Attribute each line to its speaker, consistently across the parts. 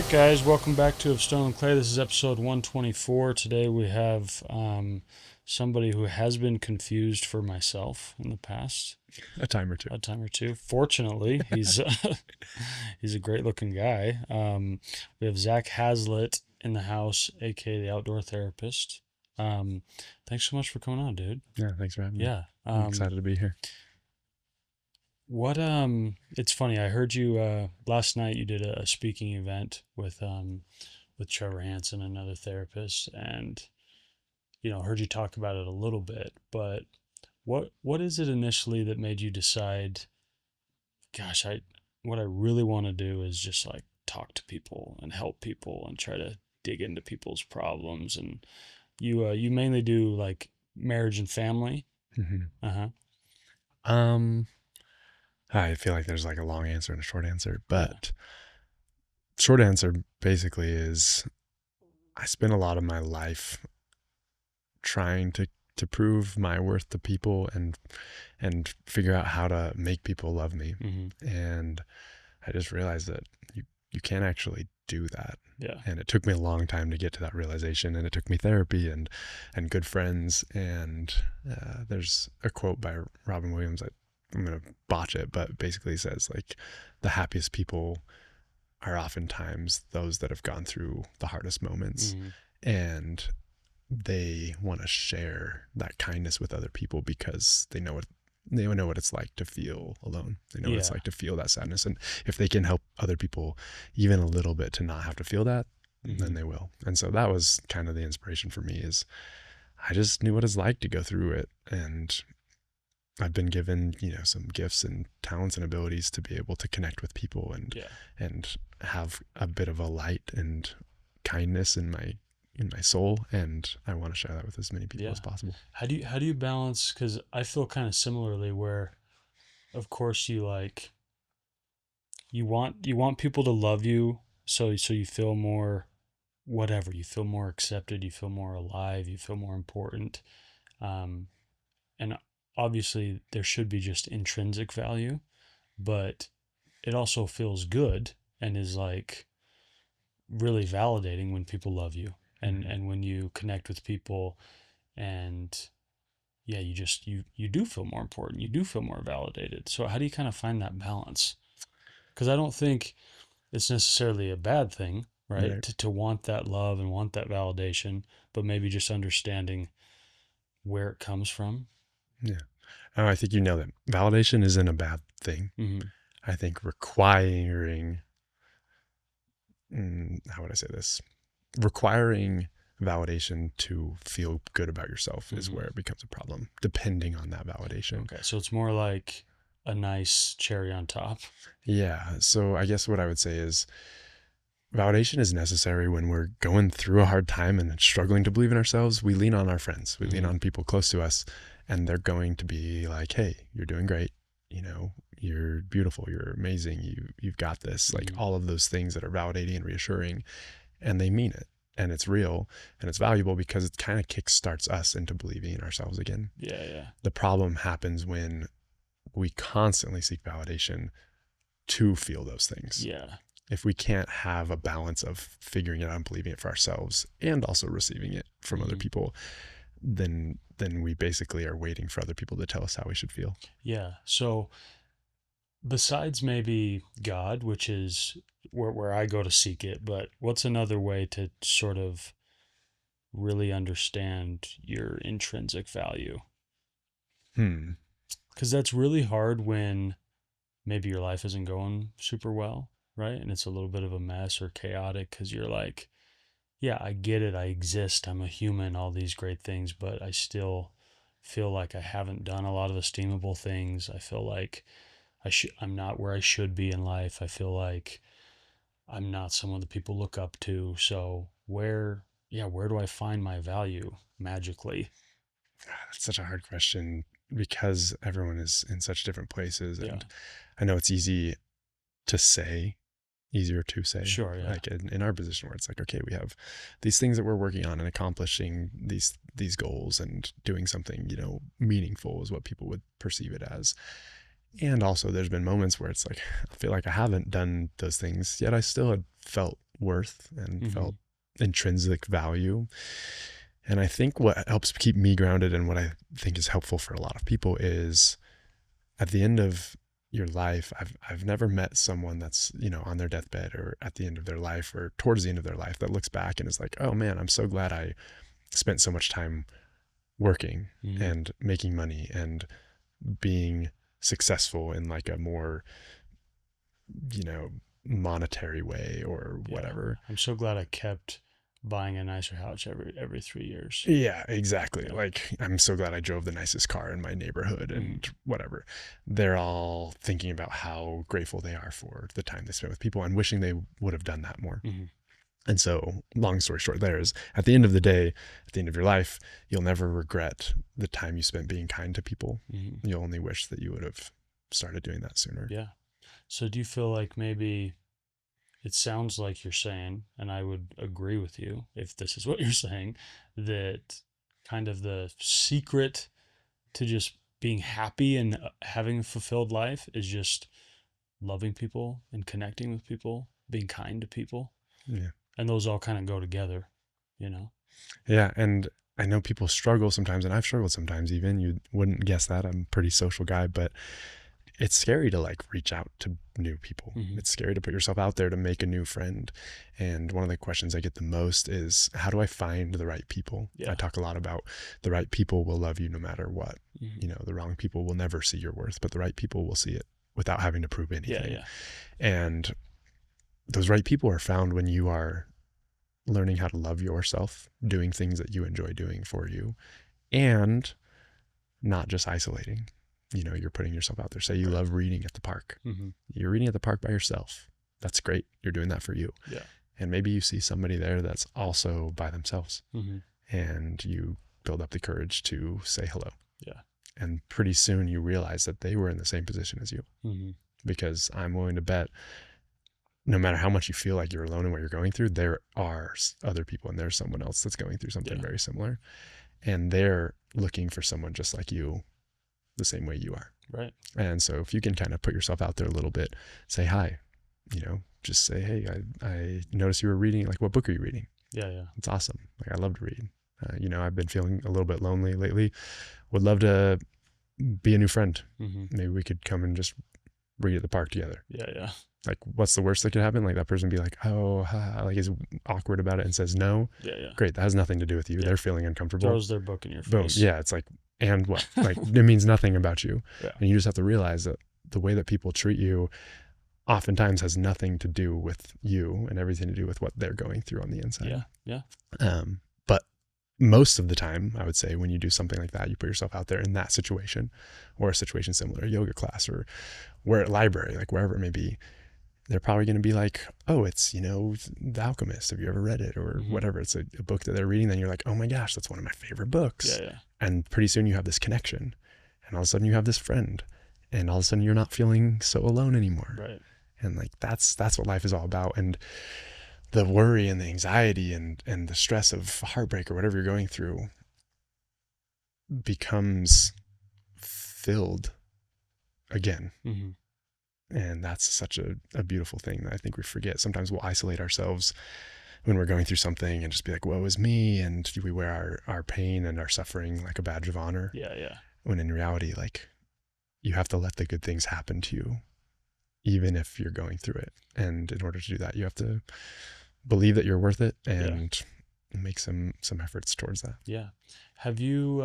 Speaker 1: right, guys, welcome back to Of Stone and Clay. This is episode 124. Today we have somebody who has been confused for myself in the past,
Speaker 2: A time or two.
Speaker 1: a time or two. Fortunately, he's he's a great-looking guy. We have Zak Hazlett in the house, aka the outdoor therapist. Thanks so much for coming on, dude.
Speaker 2: Yeah, thanks for having me.
Speaker 1: Yeah.
Speaker 2: I'm excited to be here.
Speaker 1: It's funny. I heard you last night. You did a speaking event with Trevor Hansen, another therapist, and heard you talk about it a little bit. But what is it initially that made you decide? Gosh, what I really want to do is just like talk to people and help people and try to dig into people's problems. And you mainly do like marriage and family.
Speaker 2: hmm
Speaker 1: Uh-huh.
Speaker 2: Um, I feel like there's like a long answer and a short answer,
Speaker 1: Yeah.
Speaker 2: but short answer basically is I spent a lot of my life trying to prove my worth to people and figure out how to make people love me.
Speaker 1: Mm-hmm.
Speaker 2: And I just realized that you can't actually do that.
Speaker 1: Yeah.
Speaker 2: And it took me a long time to get to that realization, and it took me therapy and good friends. And there's a quote by Robin Williams. I'm going to botch it, but basically says like the happiest people are oftentimes those that have gone through the hardest moments,
Speaker 1: Mm-hmm.
Speaker 2: and they want to share that kindness with other people because they know what it's like to feel alone. They know what it's
Speaker 1: Yeah.
Speaker 2: like to feel that sadness. And if they can help other people even a little bit to not have to feel that,
Speaker 1: Mm-hmm.
Speaker 2: then they will. And so that was kind of the inspiration for me is I just knew what it's like to go through it. And I've been given, some gifts and talents and abilities to be able to connect with people
Speaker 1: Yeah.
Speaker 2: and have a bit of a light and kindness in my soul. And I want to share that with as many people
Speaker 1: Yeah.
Speaker 2: as possible.
Speaker 1: How do you balance? Because I feel kind of similarly, where, of course, you want people to love you, so you feel more whatever. You feel more accepted. You feel more alive. You feel more important. Um, and obviously, there should be just intrinsic value, but it also feels good and is like really validating when people love you and when you connect with people and yeah, you do feel more important. You do feel more validated. So how do you kind of find that balance? Because I don't think it's necessarily a bad thing, right?
Speaker 2: Right.
Speaker 1: To want that love and want that validation, but maybe just understanding where it comes from.
Speaker 2: Yeah. I think that validation isn't a bad thing.
Speaker 1: Mm-hmm.
Speaker 2: I think requiring, how would I say this? Requiring validation to feel good about yourself is
Speaker 1: Mm-hmm.
Speaker 2: where it becomes a problem, depending on that validation.
Speaker 1: Okay, so it's more like a nice cherry on top.
Speaker 2: Yeah. So I guess what I would say is validation is necessary when we're going through a hard time and struggling to believe in ourselves. We lean on our friends, we lean
Speaker 1: Mm-hmm.
Speaker 2: on people close to us, and they're going to be like, hey, you're doing great. You're beautiful. You're amazing. You've got this, like
Speaker 1: Mm-hmm.
Speaker 2: all of those things that are validating and reassuring, and they mean it. And it's real and it's valuable because it kind of kickstarts us into believing in ourselves again.
Speaker 1: Yeah, yeah.
Speaker 2: The problem happens when we constantly seek validation to feel those things.
Speaker 1: Yeah.
Speaker 2: If we can't have a balance of figuring it out and believing it for ourselves and also receiving it from other
Speaker 1: Mm-hmm.
Speaker 2: people, then we basically are waiting for other people to tell us how we should feel.
Speaker 1: Yeah. So besides maybe God, which is where I go to seek it, but what's another way to sort of really understand your intrinsic value?
Speaker 2: Hmm.
Speaker 1: Because that's really hard when maybe your life isn't going super well, right? And it's a little bit of a mess or chaotic because you're like, yeah, I get it. I exist. I'm a human, all these great things, but I still feel like I haven't done a lot of esteemable things. I feel like I'm not where I should be in life. I feel like I'm not someone that people look up to. So where do I find my value magically?
Speaker 2: That's such a hard question because everyone is in such different places.
Speaker 1: Yeah.
Speaker 2: And I know it's easier to say,
Speaker 1: Sure. Yeah.
Speaker 2: like in our position where it's like, okay, we have these things that we're working on and accomplishing these goals and doing something, meaningful is what people would perceive it as. And also there's been moments where it's like, I feel like I haven't done those things yet. I still had felt, worth and
Speaker 1: Mm-hmm.
Speaker 2: felt intrinsic value. And I think what helps keep me grounded and what I think is helpful for a lot of people is at the end of your life, I've never met someone that's, you know, on their deathbed or at the end of their life or towards the end of their life that looks back and is like, oh man, I'm so glad I spent so much time working
Speaker 1: Mm-hmm.
Speaker 2: and making money and being successful in like a more, you know, monetary way or
Speaker 1: Yeah.
Speaker 2: whatever.
Speaker 1: I'm so glad I kept buying a nicer house every 3 years.
Speaker 2: Yeah, exactly.
Speaker 1: Yeah.
Speaker 2: Like, I'm so glad I drove the nicest car in my neighborhood
Speaker 1: Mm-hmm.
Speaker 2: and whatever. They're all thinking about how grateful they are for the time they spent with people and wishing they would have done that more.
Speaker 1: Mm-hmm.
Speaker 2: And so, long story short, there is at the end of the day, at the end of your life, you'll never regret the time you spent being kind to people.
Speaker 1: Mm-hmm.
Speaker 2: You'll only wish that you would have started doing that sooner.
Speaker 1: Yeah. So do you feel like maybe it sounds like you're saying, and I would agree with you if this is what you're saying, that kind of the secret to just being happy and having a fulfilled life is just loving people and connecting with people, being kind to people.
Speaker 2: Yeah.
Speaker 1: And those all kind of go together, you know?
Speaker 2: Yeah. And I know people struggle sometimes, and I've struggled sometimes even. You wouldn't guess that. I'm a pretty social guy, but it's scary to like reach out to new people.
Speaker 1: Mm-hmm.
Speaker 2: It's scary to put yourself out there to make a new friend. And one of the questions I get the most is, how do I find the right people?
Speaker 1: Yeah.
Speaker 2: I talk a lot about the right people will love you no matter what.
Speaker 1: Mm-hmm.
Speaker 2: You know, the wrong people will never see your worth, but the right people will see it without having to prove anything.
Speaker 1: Yeah.
Speaker 2: And those right people are found when you are learning how to love yourself, doing things that you enjoy doing for you, and not just isolating. You know, you're putting yourself out there. Say you love reading at the park.
Speaker 1: Mm-hmm.
Speaker 2: You're reading at the park by yourself. That's great. You're doing that for you.
Speaker 1: Yeah.
Speaker 2: And maybe you see somebody there that's also by themselves,
Speaker 1: Mm-hmm.
Speaker 2: and you build up the courage to say hello.
Speaker 1: Yeah.
Speaker 2: And pretty soon you realize that they were in the same position as you.
Speaker 1: Mm-hmm.
Speaker 2: Because I'm willing to bet no matter how much you feel like you're alone in what you're going through, there are other people and there's someone else that's going through something very similar. And they're looking for someone just like you, the same way you are.
Speaker 1: Right.
Speaker 2: And so if you can kind of put yourself out there a little bit, say hi, you know, just say, hey, I noticed you were reading, like, what book are you reading?
Speaker 1: Yeah.
Speaker 2: It's awesome. Like, I love to read. You know, I've been feeling a little bit lonely lately. Would love to be a new friend.
Speaker 1: Mm-hmm.
Speaker 2: Maybe we could come and just read at the park together.
Speaker 1: Yeah.
Speaker 2: Like, what's the worst that could happen? Like, that person be like, oh, like, is awkward about it and says no.
Speaker 1: Yeah.
Speaker 2: Great. That has nothing to do with you.
Speaker 1: Yeah.
Speaker 2: They're feeling uncomfortable.
Speaker 1: Throws their book in your
Speaker 2: Boom.
Speaker 1: face.
Speaker 2: Yeah. It's like, and what? Like, it means nothing about you.
Speaker 1: Yeah.
Speaker 2: And you just have to realize that the way that people treat you oftentimes has nothing to do with you and everything to do with what they're going through on the inside.
Speaker 1: Yeah.
Speaker 2: But most of the time, I would say, when you do something like that, you put yourself out there in that situation or a situation similar, a yoga class or we're at library, like wherever it may be, they're probably going to be like, oh, it's, you know, The Alchemist. Have you ever read it? Or whatever. It's a book that they're reading. Then you're like, oh my gosh, that's one of my favorite books.
Speaker 1: Yeah.
Speaker 2: And pretty soon you have this connection and all of a sudden you have this friend and all of a sudden you're not feeling so alone anymore.
Speaker 1: Right.
Speaker 2: And like, that's what life is all about. And the worry and the anxiety and the stress of heartbreak or whatever you're going through becomes filled again.
Speaker 1: Mm-hmm.
Speaker 2: And that's such a beautiful thing that I think we forget. Sometimes we'll isolate ourselves when we're going through something and just be like, woe is me. And we wear our pain and our suffering like a badge of honor.
Speaker 1: Yeah.
Speaker 2: When in reality, like, you have to let the good things happen to you, even if you're going through it. And in order to do that, you have to believe that you're worth it and make some efforts towards that.
Speaker 1: Yeah. Have you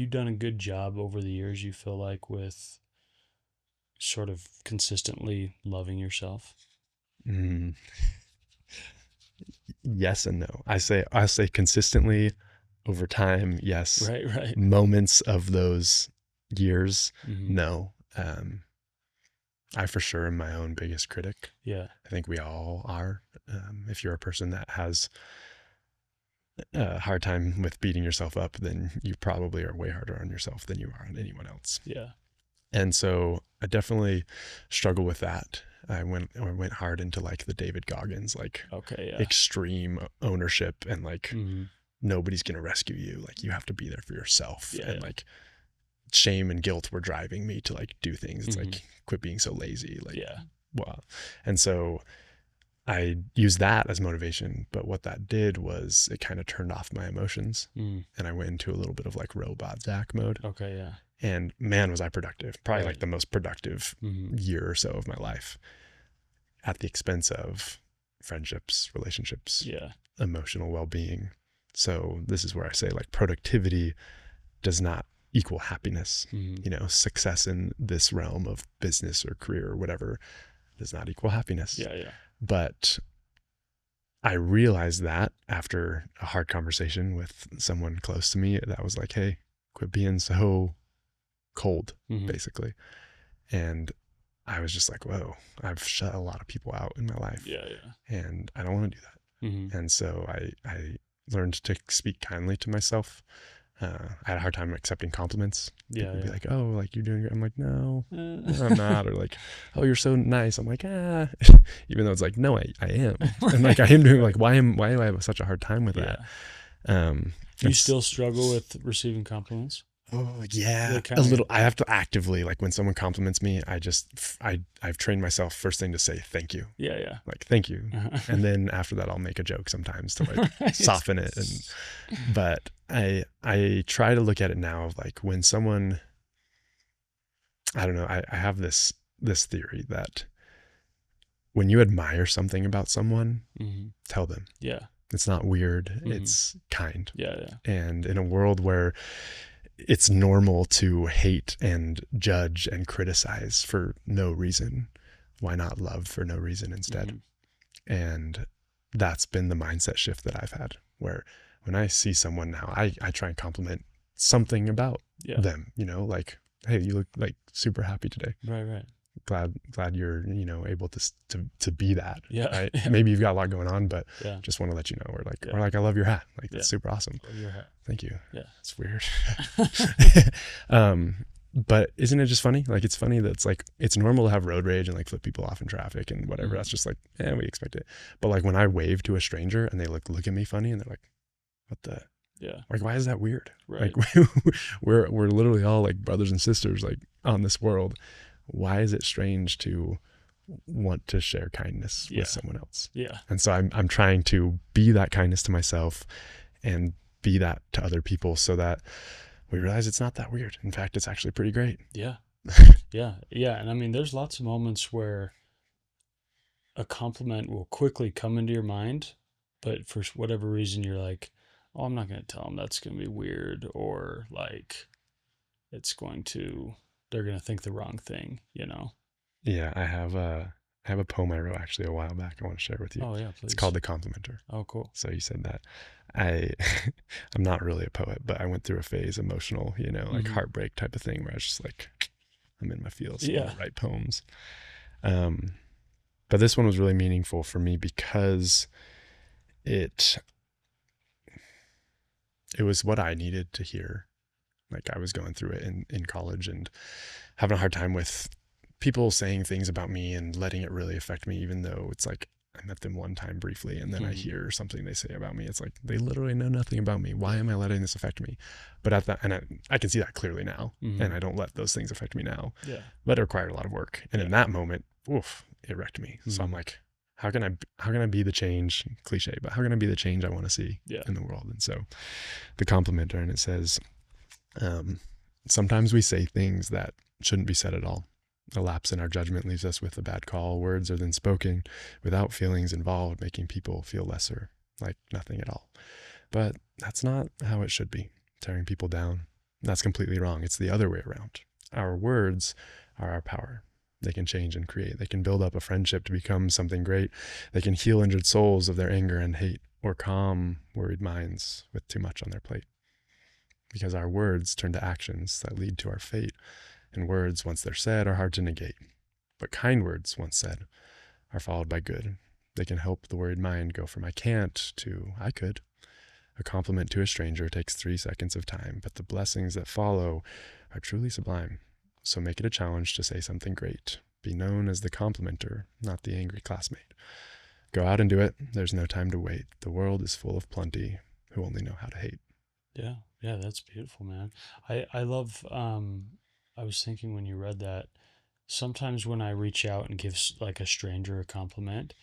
Speaker 1: done a good job over the years, you feel like, with sort of consistently loving yourself?
Speaker 2: Yes and no. I say consistently over time, yes.
Speaker 1: Right.
Speaker 2: Moments of those years,
Speaker 1: Mm-hmm.
Speaker 2: no. I for sure am my own biggest critic.
Speaker 1: Yeah.
Speaker 2: I think we all are. If you're a person that has a hard time with beating yourself up, then you probably are way harder on yourself than you are on anyone else.
Speaker 1: Yeah.
Speaker 2: And so I definitely struggle with that. I went hard into like the David Goggins, like extreme ownership and like nobody's going to rescue you. Like you have to be there for yourself. And like shame and guilt were driving me to like do things. It's like, quit being so lazy. Like, wow. And so I used that as motivation, but what that did was it kind of turned off my emotions,
Speaker 1: Mm.
Speaker 2: and I went into a little bit of like robot Zach mode.
Speaker 1: Okay. Yeah.
Speaker 2: And man, was I productive. Probably like
Speaker 1: Right.
Speaker 2: the most productive
Speaker 1: Mm-hmm.
Speaker 2: year or so of my life, at the expense of friendships, relationships,
Speaker 1: Yeah.
Speaker 2: emotional well-being. So this is where I say like productivity does not equal happiness.
Speaker 1: Mm-hmm.
Speaker 2: You know, success in this realm of business or career or whatever does not equal happiness.
Speaker 1: Yeah. Yeah.
Speaker 2: But I realized that after a hard conversation with someone close to me that was like, hey, quit being so cold,
Speaker 1: Mm-hmm.
Speaker 2: basically. And I was just like, whoa, I've shut a lot of people out in my life,
Speaker 1: Yeah. Yeah.
Speaker 2: and I don't want to do that.
Speaker 1: Mm-hmm.
Speaker 2: And so I learned to speak kindly to myself. I had a hard time accepting compliments.
Speaker 1: Yeah.
Speaker 2: People would be
Speaker 1: Yeah.
Speaker 2: like, oh, like you're doing good. I'm like, no, I'm
Speaker 1: Uh,
Speaker 2: not. Or like, oh, you're so nice. I'm like, ah, even though it's like, no, I am. And like, I am doing
Speaker 1: Right.
Speaker 2: like, why do I have such a hard time with that?
Speaker 1: Yeah.
Speaker 2: Um,
Speaker 1: Do you still struggle with receiving compliments?
Speaker 2: oh yeah,
Speaker 1: They
Speaker 2: a
Speaker 1: kind of.
Speaker 2: little. I have to actively, like when someone compliments me, I've trained myself first thing to say thank you,
Speaker 1: Yeah. Yeah.
Speaker 2: like thank you,
Speaker 1: Uh-huh.
Speaker 2: and then after that I'll make a joke sometimes to like
Speaker 1: Right.
Speaker 2: soften it. And but I try to look at it now of like when someone, I don't know, I have this theory that when you admire something about someone,
Speaker 1: Mm-hmm.
Speaker 2: tell them.
Speaker 1: Yeah.
Speaker 2: It's not weird.
Speaker 1: Mm-hmm.
Speaker 2: It's kind.
Speaker 1: Yeah. Yeah.
Speaker 2: And in a world where it's normal to hate and judge and criticize for no reason, why not love for no reason instead?
Speaker 1: Mm-hmm.
Speaker 2: And that's been the mindset shift that I've had, where when I see someone now, I try and compliment something about
Speaker 1: Yeah.
Speaker 2: them, you know, like, hey, you look like super happy today.
Speaker 1: Right. Right.
Speaker 2: Glad you're, you know, able to be that.
Speaker 1: Yeah.
Speaker 2: Right.
Speaker 1: Yeah.
Speaker 2: Maybe you've got a lot going on, but
Speaker 1: Yeah.
Speaker 2: just want to let you know,
Speaker 1: Yeah.
Speaker 2: or like, I love your hat. Like,
Speaker 1: Yeah.
Speaker 2: that's super awesome.
Speaker 1: Love your hat.
Speaker 2: Thank you.
Speaker 1: Yeah.
Speaker 2: It's weird. But isn't it just funny? Like, it's funny that it's like, it's normal to have road rage and like flip people off in traffic and whatever.
Speaker 1: Mm-hmm.
Speaker 2: That's just like, we expect it. But like when I wave to a stranger and they look at me funny and they're like, what the,
Speaker 1: Yeah.
Speaker 2: like, why is that weird?
Speaker 1: Right.
Speaker 2: Like we're literally all like brothers and sisters, like on this world. Why is it strange to want to share kindness
Speaker 1: Yeah.
Speaker 2: with someone else?
Speaker 1: Yeah.
Speaker 2: And so I'm trying to be that kindness to myself and be that to other people so that we realize it's not that weird. In fact, it's actually pretty great.
Speaker 1: Yeah. Yeah. Yeah. And I mean, there's lots of moments where a compliment will quickly come into your mind, but for whatever reason, you're like, oh, I'm not going to tell them, that's going to be weird, or like it's going to, they're going to think the wrong thing, you know?
Speaker 2: Yeah, I have a poem I wrote actually a while back I want to share with you.
Speaker 1: Oh, yeah,
Speaker 2: It's
Speaker 1: please.
Speaker 2: called The Complimenter.
Speaker 1: Oh, cool.
Speaker 2: So you said that. I I'm not really a poet, but I went through a phase, emotional, you know, like
Speaker 1: Mhm.
Speaker 2: heartbreak type of thing, where I was just like, I'm in my feels, so I'm
Speaker 1: Yeah.
Speaker 2: gonna write poems. But this one was really meaningful for me because it it was what I needed to hear. Like, I was going through it in college and having a hard time with people saying things about me and letting it really affect me, even though it's like I met them one time briefly and then I
Speaker 1: Mhm.
Speaker 2: hear something they say about me. It's like, they literally know nothing about me. Why am I letting this affect me? But at that, and I can see that clearly now,
Speaker 1: Mhm.
Speaker 2: and I don't let those things affect me now.
Speaker 1: Yeah.
Speaker 2: But it required a lot of work. And in
Speaker 1: Yeah.
Speaker 2: that moment, oof, it wrecked me. So I'm
Speaker 1: Mhm.
Speaker 2: like, how can I be the change, cliche, but how can I be the change I want to see
Speaker 1: Yeah.
Speaker 2: in the world? And so the complimenter, and it says, sometimes we say things that shouldn't be said at all. A lapse in our judgment leaves us with a bad call. Words are then spoken without feelings involved, making people feel lesser, like nothing at all. But that's not how it should be, tearing people down. That's completely wrong. It's the other way around. Our words are our power. They can change and create. They can build up a friendship to become something great. They can heal injured souls of their anger and hate, or calm worried minds with too much on their plate. Because our words turn to actions that lead to our fate. And words, once they're said, are hard to negate. But kind words, once said, are followed by good. They can help the worried mind go from I can't to I could. A compliment to a stranger takes 3 seconds of time, but the blessings that follow are truly sublime. So make it a challenge to say something great. Be known as the complimenter, not the angry classmate. Go out and do it. There's no time to wait. The world is full of plenty who only know how to hate.
Speaker 1: Yeah. Yeah. That's beautiful, man. I love, I was thinking when you read that, sometimes when I reach out and give like a stranger a compliment,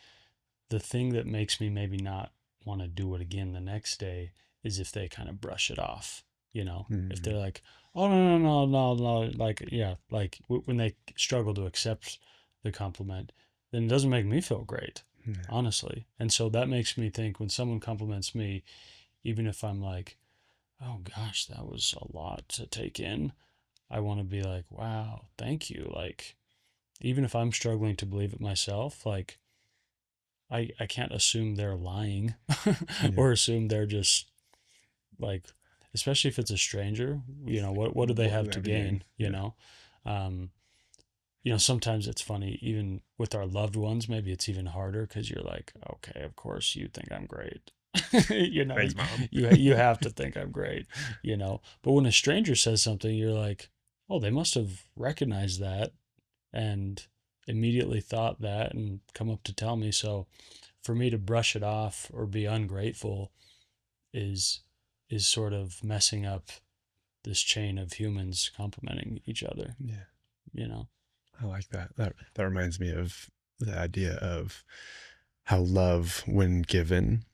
Speaker 1: the thing that makes me maybe not want to do it again the next day is if they kind of brush it off, you know, if they're
Speaker 2: Mm,
Speaker 1: like, oh, no, no, no, no, no, like, yeah, like when they struggle to accept the compliment, then it doesn't make me feel great,
Speaker 2: yeah.
Speaker 1: honestly. And so that makes me think when someone compliments me, even if I'm like, oh gosh, that was a lot to take in, I want to be like, wow, thank you. Like, even if I'm struggling to believe it myself, like, I can't assume they're lying
Speaker 2: Yeah.
Speaker 1: or assume they're just like, especially if it's a stranger, you know, what do they
Speaker 2: What do
Speaker 1: have
Speaker 2: they
Speaker 1: to
Speaker 2: have to gain?
Speaker 1: gain,
Speaker 2: Yeah.
Speaker 1: Um, sometimes it's funny, even with our loved ones, maybe it's even harder because you're like, okay, of course you think I'm great. you know,
Speaker 2: Thanks, mom.
Speaker 1: you have to think I'm great, But when a stranger says something, you're like, oh, they must have recognized that and immediately thought that and come up to tell me. So for me to brush it off or be ungrateful is is sort of messing up this chain of humans complimenting each other,
Speaker 2: Yeah.
Speaker 1: you know.
Speaker 2: I like that. That reminds me of the idea of how love, when given,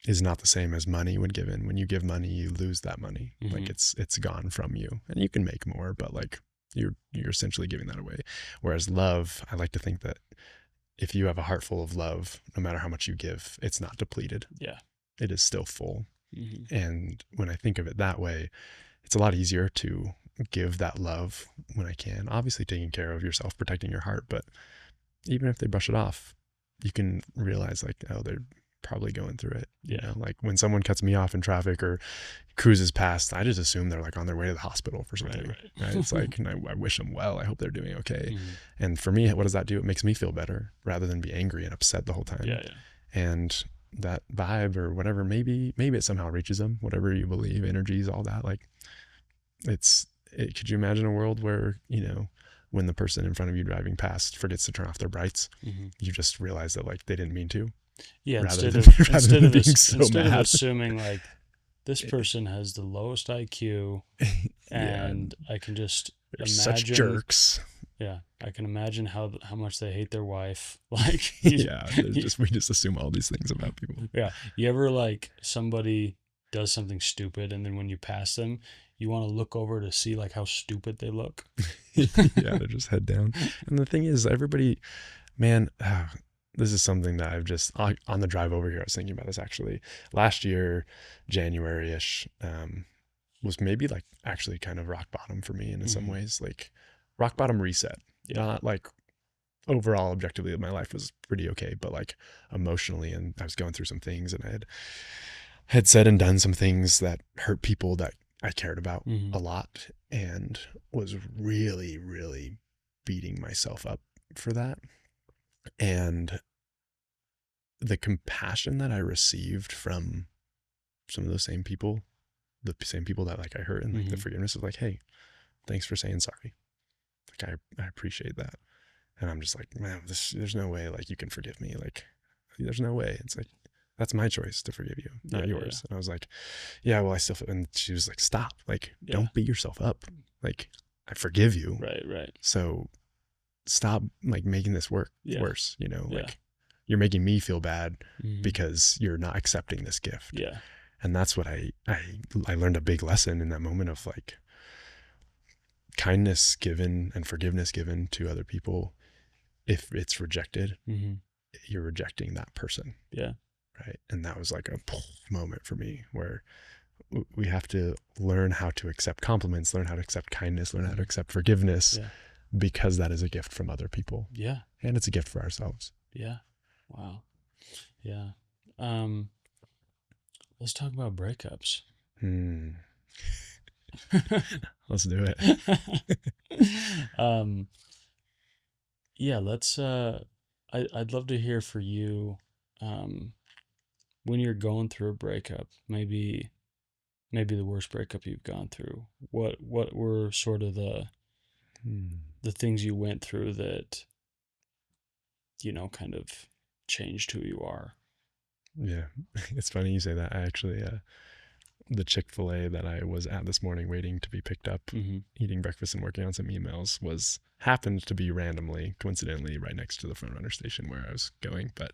Speaker 2: is not the same as money when given. When you give money, you lose that money. Like
Speaker 1: Mm-hmm.
Speaker 2: it's gone from you, and you can make more, but like you're essentially giving that away. Whereas love, I like to think that if you have a heart full of love, no matter how much you give, it's not depleted.
Speaker 1: Yeah.
Speaker 2: It is still full.
Speaker 1: Mm-hmm.
Speaker 2: And when I think of it that way, it's a lot easier to give that love when I can. Obviously, taking care of yourself, protecting your heart, but even if they brush it off, you can realize like, oh, they're probably going through it.
Speaker 1: Yeah.
Speaker 2: Like when someone cuts me off in traffic or cruises past, I just assume they're like on their way to the hospital for
Speaker 1: Right.
Speaker 2: something. Right?
Speaker 1: Right.
Speaker 2: It's like, and I wish them well. I hope they're doing okay.
Speaker 1: Mm-hmm.
Speaker 2: And for me, what does that do? It makes me feel better rather than be angry and upset the whole time.
Speaker 1: Yeah. Yeah.
Speaker 2: And that vibe or whatever, maybe it somehow reaches them, whatever you believe, energies, all that. Like could you imagine a world where, when the person in front of you driving past forgets to turn off their brights,
Speaker 1: Mm-hmm.
Speaker 2: you just realize that like they didn't mean to,
Speaker 1: Yeah.
Speaker 2: rather
Speaker 1: Instead
Speaker 2: than
Speaker 1: of
Speaker 2: rather
Speaker 1: instead
Speaker 2: than
Speaker 1: of
Speaker 2: being
Speaker 1: this,
Speaker 2: so
Speaker 1: instead of
Speaker 2: mad.
Speaker 1: assuming like this person has the lowest IQ,
Speaker 2: Yeah,
Speaker 1: and I can just
Speaker 2: they're such
Speaker 1: imagine.
Speaker 2: jerks.
Speaker 1: Yeah, I can imagine how much they hate their wife. Like,
Speaker 2: Yeah, we just assume all these things about people.
Speaker 1: yeah. You ever like somebody does something stupid, and then when you pass them, you want to look over to see like how stupid they look.
Speaker 2: Yeah, they're just head down. And the thing is, everybody, man, this is something that I've just on the drive over here. I was thinking about this actually last year, January ish. Was maybe like actually kind of rock bottom for me, and in some
Speaker 1: Mm-hmm.
Speaker 2: ways like rock bottom reset.
Speaker 1: Yeah.
Speaker 2: Not like overall objectively my life was pretty okay, but like emotionally, and I was going through some things, and I had said and done some things that hurt people that I cared about
Speaker 1: Mm-hmm.
Speaker 2: a lot, and was really really beating myself up for that. And the compassion that I received from some of those same people, the same people that like I hurt, and like the
Speaker 1: Mm-hmm.
Speaker 2: forgiveness of like, hey, thanks for saying sorry. Like I appreciate that. And I'm just like, man, there's no way like you can forgive me. Like there's no way. It's like, that's my choice to forgive you, not
Speaker 1: Yeah. Yeah.
Speaker 2: yours. And I was like, yeah, well, I still feel, and she was like, stop, like,
Speaker 1: Yeah.
Speaker 2: don't beat yourself up. Like, I forgive you.
Speaker 1: Right. Right.
Speaker 2: So stop like making this work
Speaker 1: Yeah.
Speaker 2: worse,
Speaker 1: Yeah.
Speaker 2: like you're making me feel bad
Speaker 1: Mm-hmm.
Speaker 2: because you're not accepting this gift.
Speaker 1: Yeah.
Speaker 2: And that's what I learned a big lesson in that moment of like kindness given and forgiveness given to other people. If it's rejected,
Speaker 1: Mm-hmm.
Speaker 2: you're rejecting that person.
Speaker 1: Yeah.
Speaker 2: Right. And that was like a moment for me where we have to learn how to accept compliments, learn how to accept kindness, learn how to accept forgiveness,
Speaker 1: Yeah.
Speaker 2: because that is a gift from other people.
Speaker 1: Yeah.
Speaker 2: And it's a gift for ourselves.
Speaker 1: Yeah. Wow. Yeah. Um, let's talk about breakups.
Speaker 2: Let's do it.
Speaker 1: Yeah, let's I'd love to hear for you when you're going through a breakup, maybe the worst breakup you've gone through. What were sort of the things you went through that kind of changed who you are?
Speaker 2: Yeah. It's funny you say that. I actually the Chick-fil-A that I was at this morning waiting to be picked up,
Speaker 1: Mm-hmm.
Speaker 2: eating breakfast and working on some emails, happened to be randomly, coincidentally, right next to the front runner station where I was going. But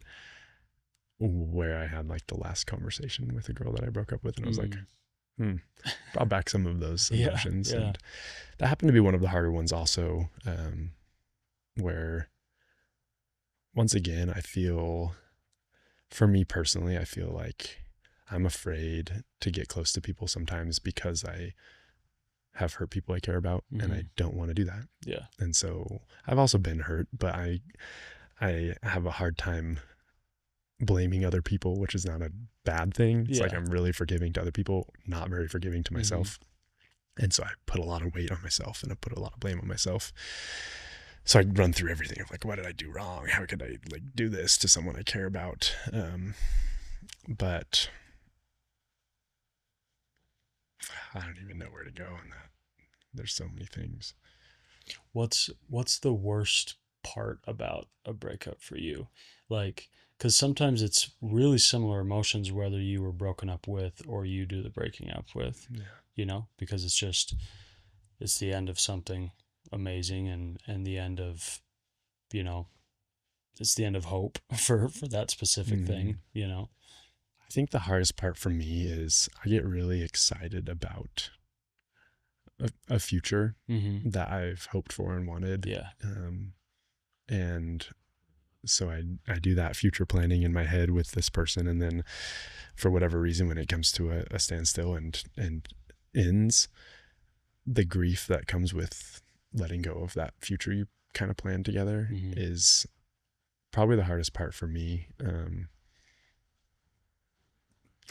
Speaker 2: where I had like the last conversation with a girl that I broke up with, and I was like,
Speaker 1: Mm.
Speaker 2: brought back some of those
Speaker 1: Yeah.
Speaker 2: emotions.
Speaker 1: Yeah.
Speaker 2: And that happened to be one of the harder ones also, where once again, I feel, for me personally, I feel like I'm afraid to get close to people sometimes because I have hurt people I care about, and I
Speaker 1: Mm-hmm.
Speaker 2: don't want to do that.
Speaker 1: Yeah.
Speaker 2: And so I've also been hurt, but I have a hard time blaming other people, which is not a bad thing. It's like
Speaker 1: Yeah.
Speaker 2: I'm really forgiving to other people, not very forgiving to
Speaker 1: Mm-hmm.
Speaker 2: myself. And so I put a lot of weight on myself, and I put a lot of blame on myself. So I run through everything of like, what did I do wrong? How could I like do this to someone I care about? But I don't even know where to go on that. There's so many things.
Speaker 1: What's the worst part about a breakup for you? Like, because sometimes it's really similar emotions whether you were broken up with or you do the breaking up with,
Speaker 2: Yeah.
Speaker 1: because it's the end of something amazing, and the end of, you know, it's the end of hope for that specific
Speaker 2: Mm-hmm.
Speaker 1: thing.
Speaker 2: I think the hardest part for me is I get really excited about a future
Speaker 1: Mm-hmm.
Speaker 2: that I've hoped for and wanted.
Speaker 1: Yeah.
Speaker 2: And so I do that future planning in my head with this person. And then for whatever reason, when it comes to a standstill and ends, the grief that comes with letting go of that future you kind of planned together
Speaker 1: Mm-hmm.
Speaker 2: is probably the hardest part for me.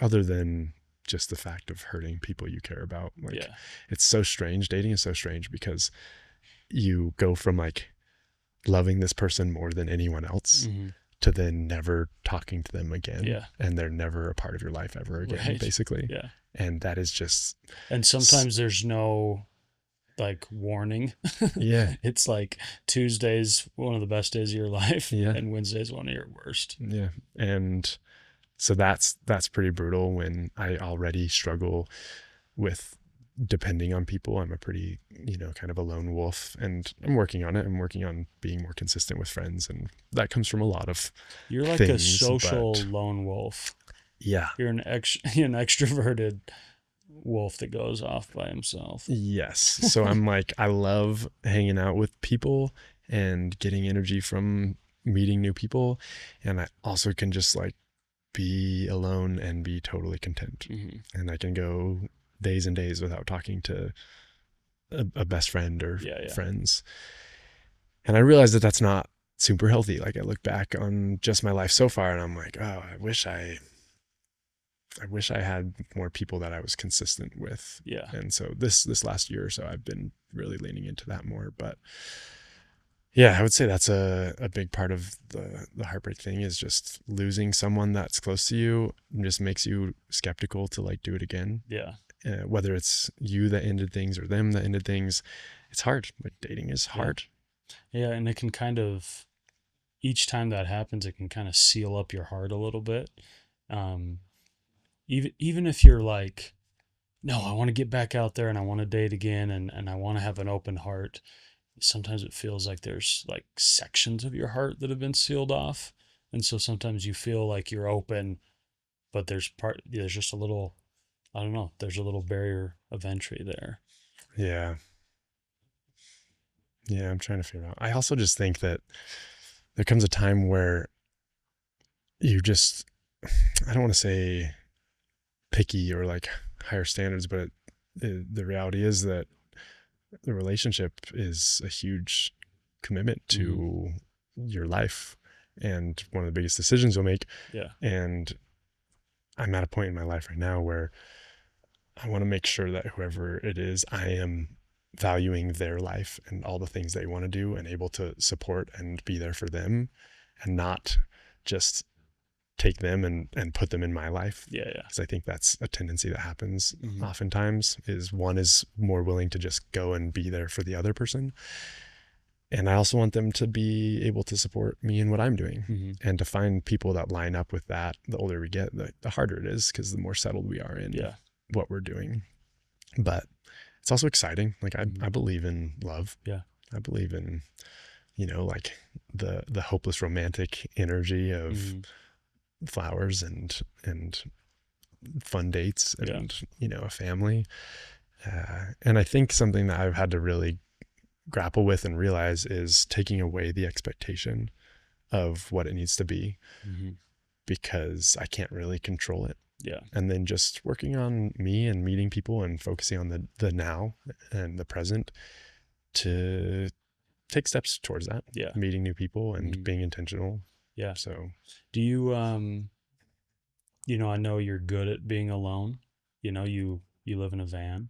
Speaker 2: Other than just the fact of hurting people you care about. Like,
Speaker 1: Yeah.
Speaker 2: it's so strange. Dating is so strange because you go from like loving this person more than anyone else
Speaker 1: Mm-hmm.
Speaker 2: to then never talking to them again.
Speaker 1: Yeah.
Speaker 2: And they're never a part of your life ever again,
Speaker 1: Right.
Speaker 2: basically.
Speaker 1: Yeah.
Speaker 2: And that is just,
Speaker 1: And sometimes there's no like warning.
Speaker 2: yeah,
Speaker 1: It's like Tuesday's one of the best days of your life
Speaker 2: yeah,
Speaker 1: and Wednesday's one of your worst.
Speaker 2: yeah. And so that's pretty brutal when I already struggle with depending on people. I'm a pretty, kind of a lone wolf, and I'm working on it. I'm working on being more consistent with friends, and that comes from a lot of
Speaker 1: You're like a
Speaker 2: things,
Speaker 1: social
Speaker 2: but
Speaker 1: lone wolf.
Speaker 2: yeah.
Speaker 1: You're an extroverted wolf that goes off by himself.
Speaker 2: Yes. So I'm like, I love hanging out with people and getting energy from meeting new people. And I also can just like be alone and be totally content.
Speaker 1: Mm-hmm.
Speaker 2: And I can go days and days without talking to a best friend or
Speaker 1: Yeah. Yeah.
Speaker 2: friends. And I realized that that's not super healthy. Like, I look back on just my life so far and I'm like, oh, I wish I had more people that I was consistent with.
Speaker 1: Yeah.
Speaker 2: And so this last year or so, I've been really leaning into that more. But yeah, I would say that's a big part of the heartbreak thing, is just losing someone that's close to you just makes you skeptical to like do it again.
Speaker 1: Yeah.
Speaker 2: Whether it's you that ended things or them that ended things, it's hard. Like, dating is hard.
Speaker 1: Yeah. And it can kind of, each time that happens, it can kind of seal up your heart a little bit. Um, even if you're like, no, I want to get back out there and I want to date again, and I want to have an open heart. Sometimes it feels like there's like sections of your heart that have been sealed off. And so sometimes you feel like you're open, but there's just a little, I don't know, there's a little barrier of entry there.
Speaker 2: Yeah. Yeah. I'm trying to figure out. I also just think that there comes a time where you just, I don't want to say picky or like higher standards, but the reality is that the relationship is a huge commitment to your life and one of the biggest decisions you'll make.
Speaker 1: Yeah.
Speaker 2: And I'm at a point in my life right now where I want to make sure that whoever it is, I am valuing their life and all the things they want to do and able to support and be there for them, and not just take them and put them in my life.
Speaker 1: Yeah. Yeah.
Speaker 2: Because I think that's a tendency that happens
Speaker 1: Mhm.
Speaker 2: oftentimes, is one is more willing to just go and be there for the other person. And I also want them to be able to support me in what I'm doing.
Speaker 1: Mhm.
Speaker 2: And to find people that line up with that, the older we get, the harder it is, because the more settled we are in
Speaker 1: Yeah.
Speaker 2: what we're doing. But it's also exciting. Like, I believe in love.
Speaker 1: Yeah.
Speaker 2: I believe in, like the hopeless romantic energy of
Speaker 1: Mhm.
Speaker 2: flowers and fun dates
Speaker 1: Yeah.
Speaker 2: and, a family. And I think something that I've had to really grapple with and realize is taking away the expectation of what it needs to be,
Speaker 1: Mm-hmm.
Speaker 2: because I can't really control it.
Speaker 1: Yeah.
Speaker 2: And then just working on me and meeting people and focusing on the now and the present to take steps towards that,
Speaker 1: Yeah.
Speaker 2: meeting new people and
Speaker 1: Mm-hmm.
Speaker 2: being intentional.
Speaker 1: Yeah.
Speaker 2: So,
Speaker 1: Do you I know you're good at being alone. You live in a van.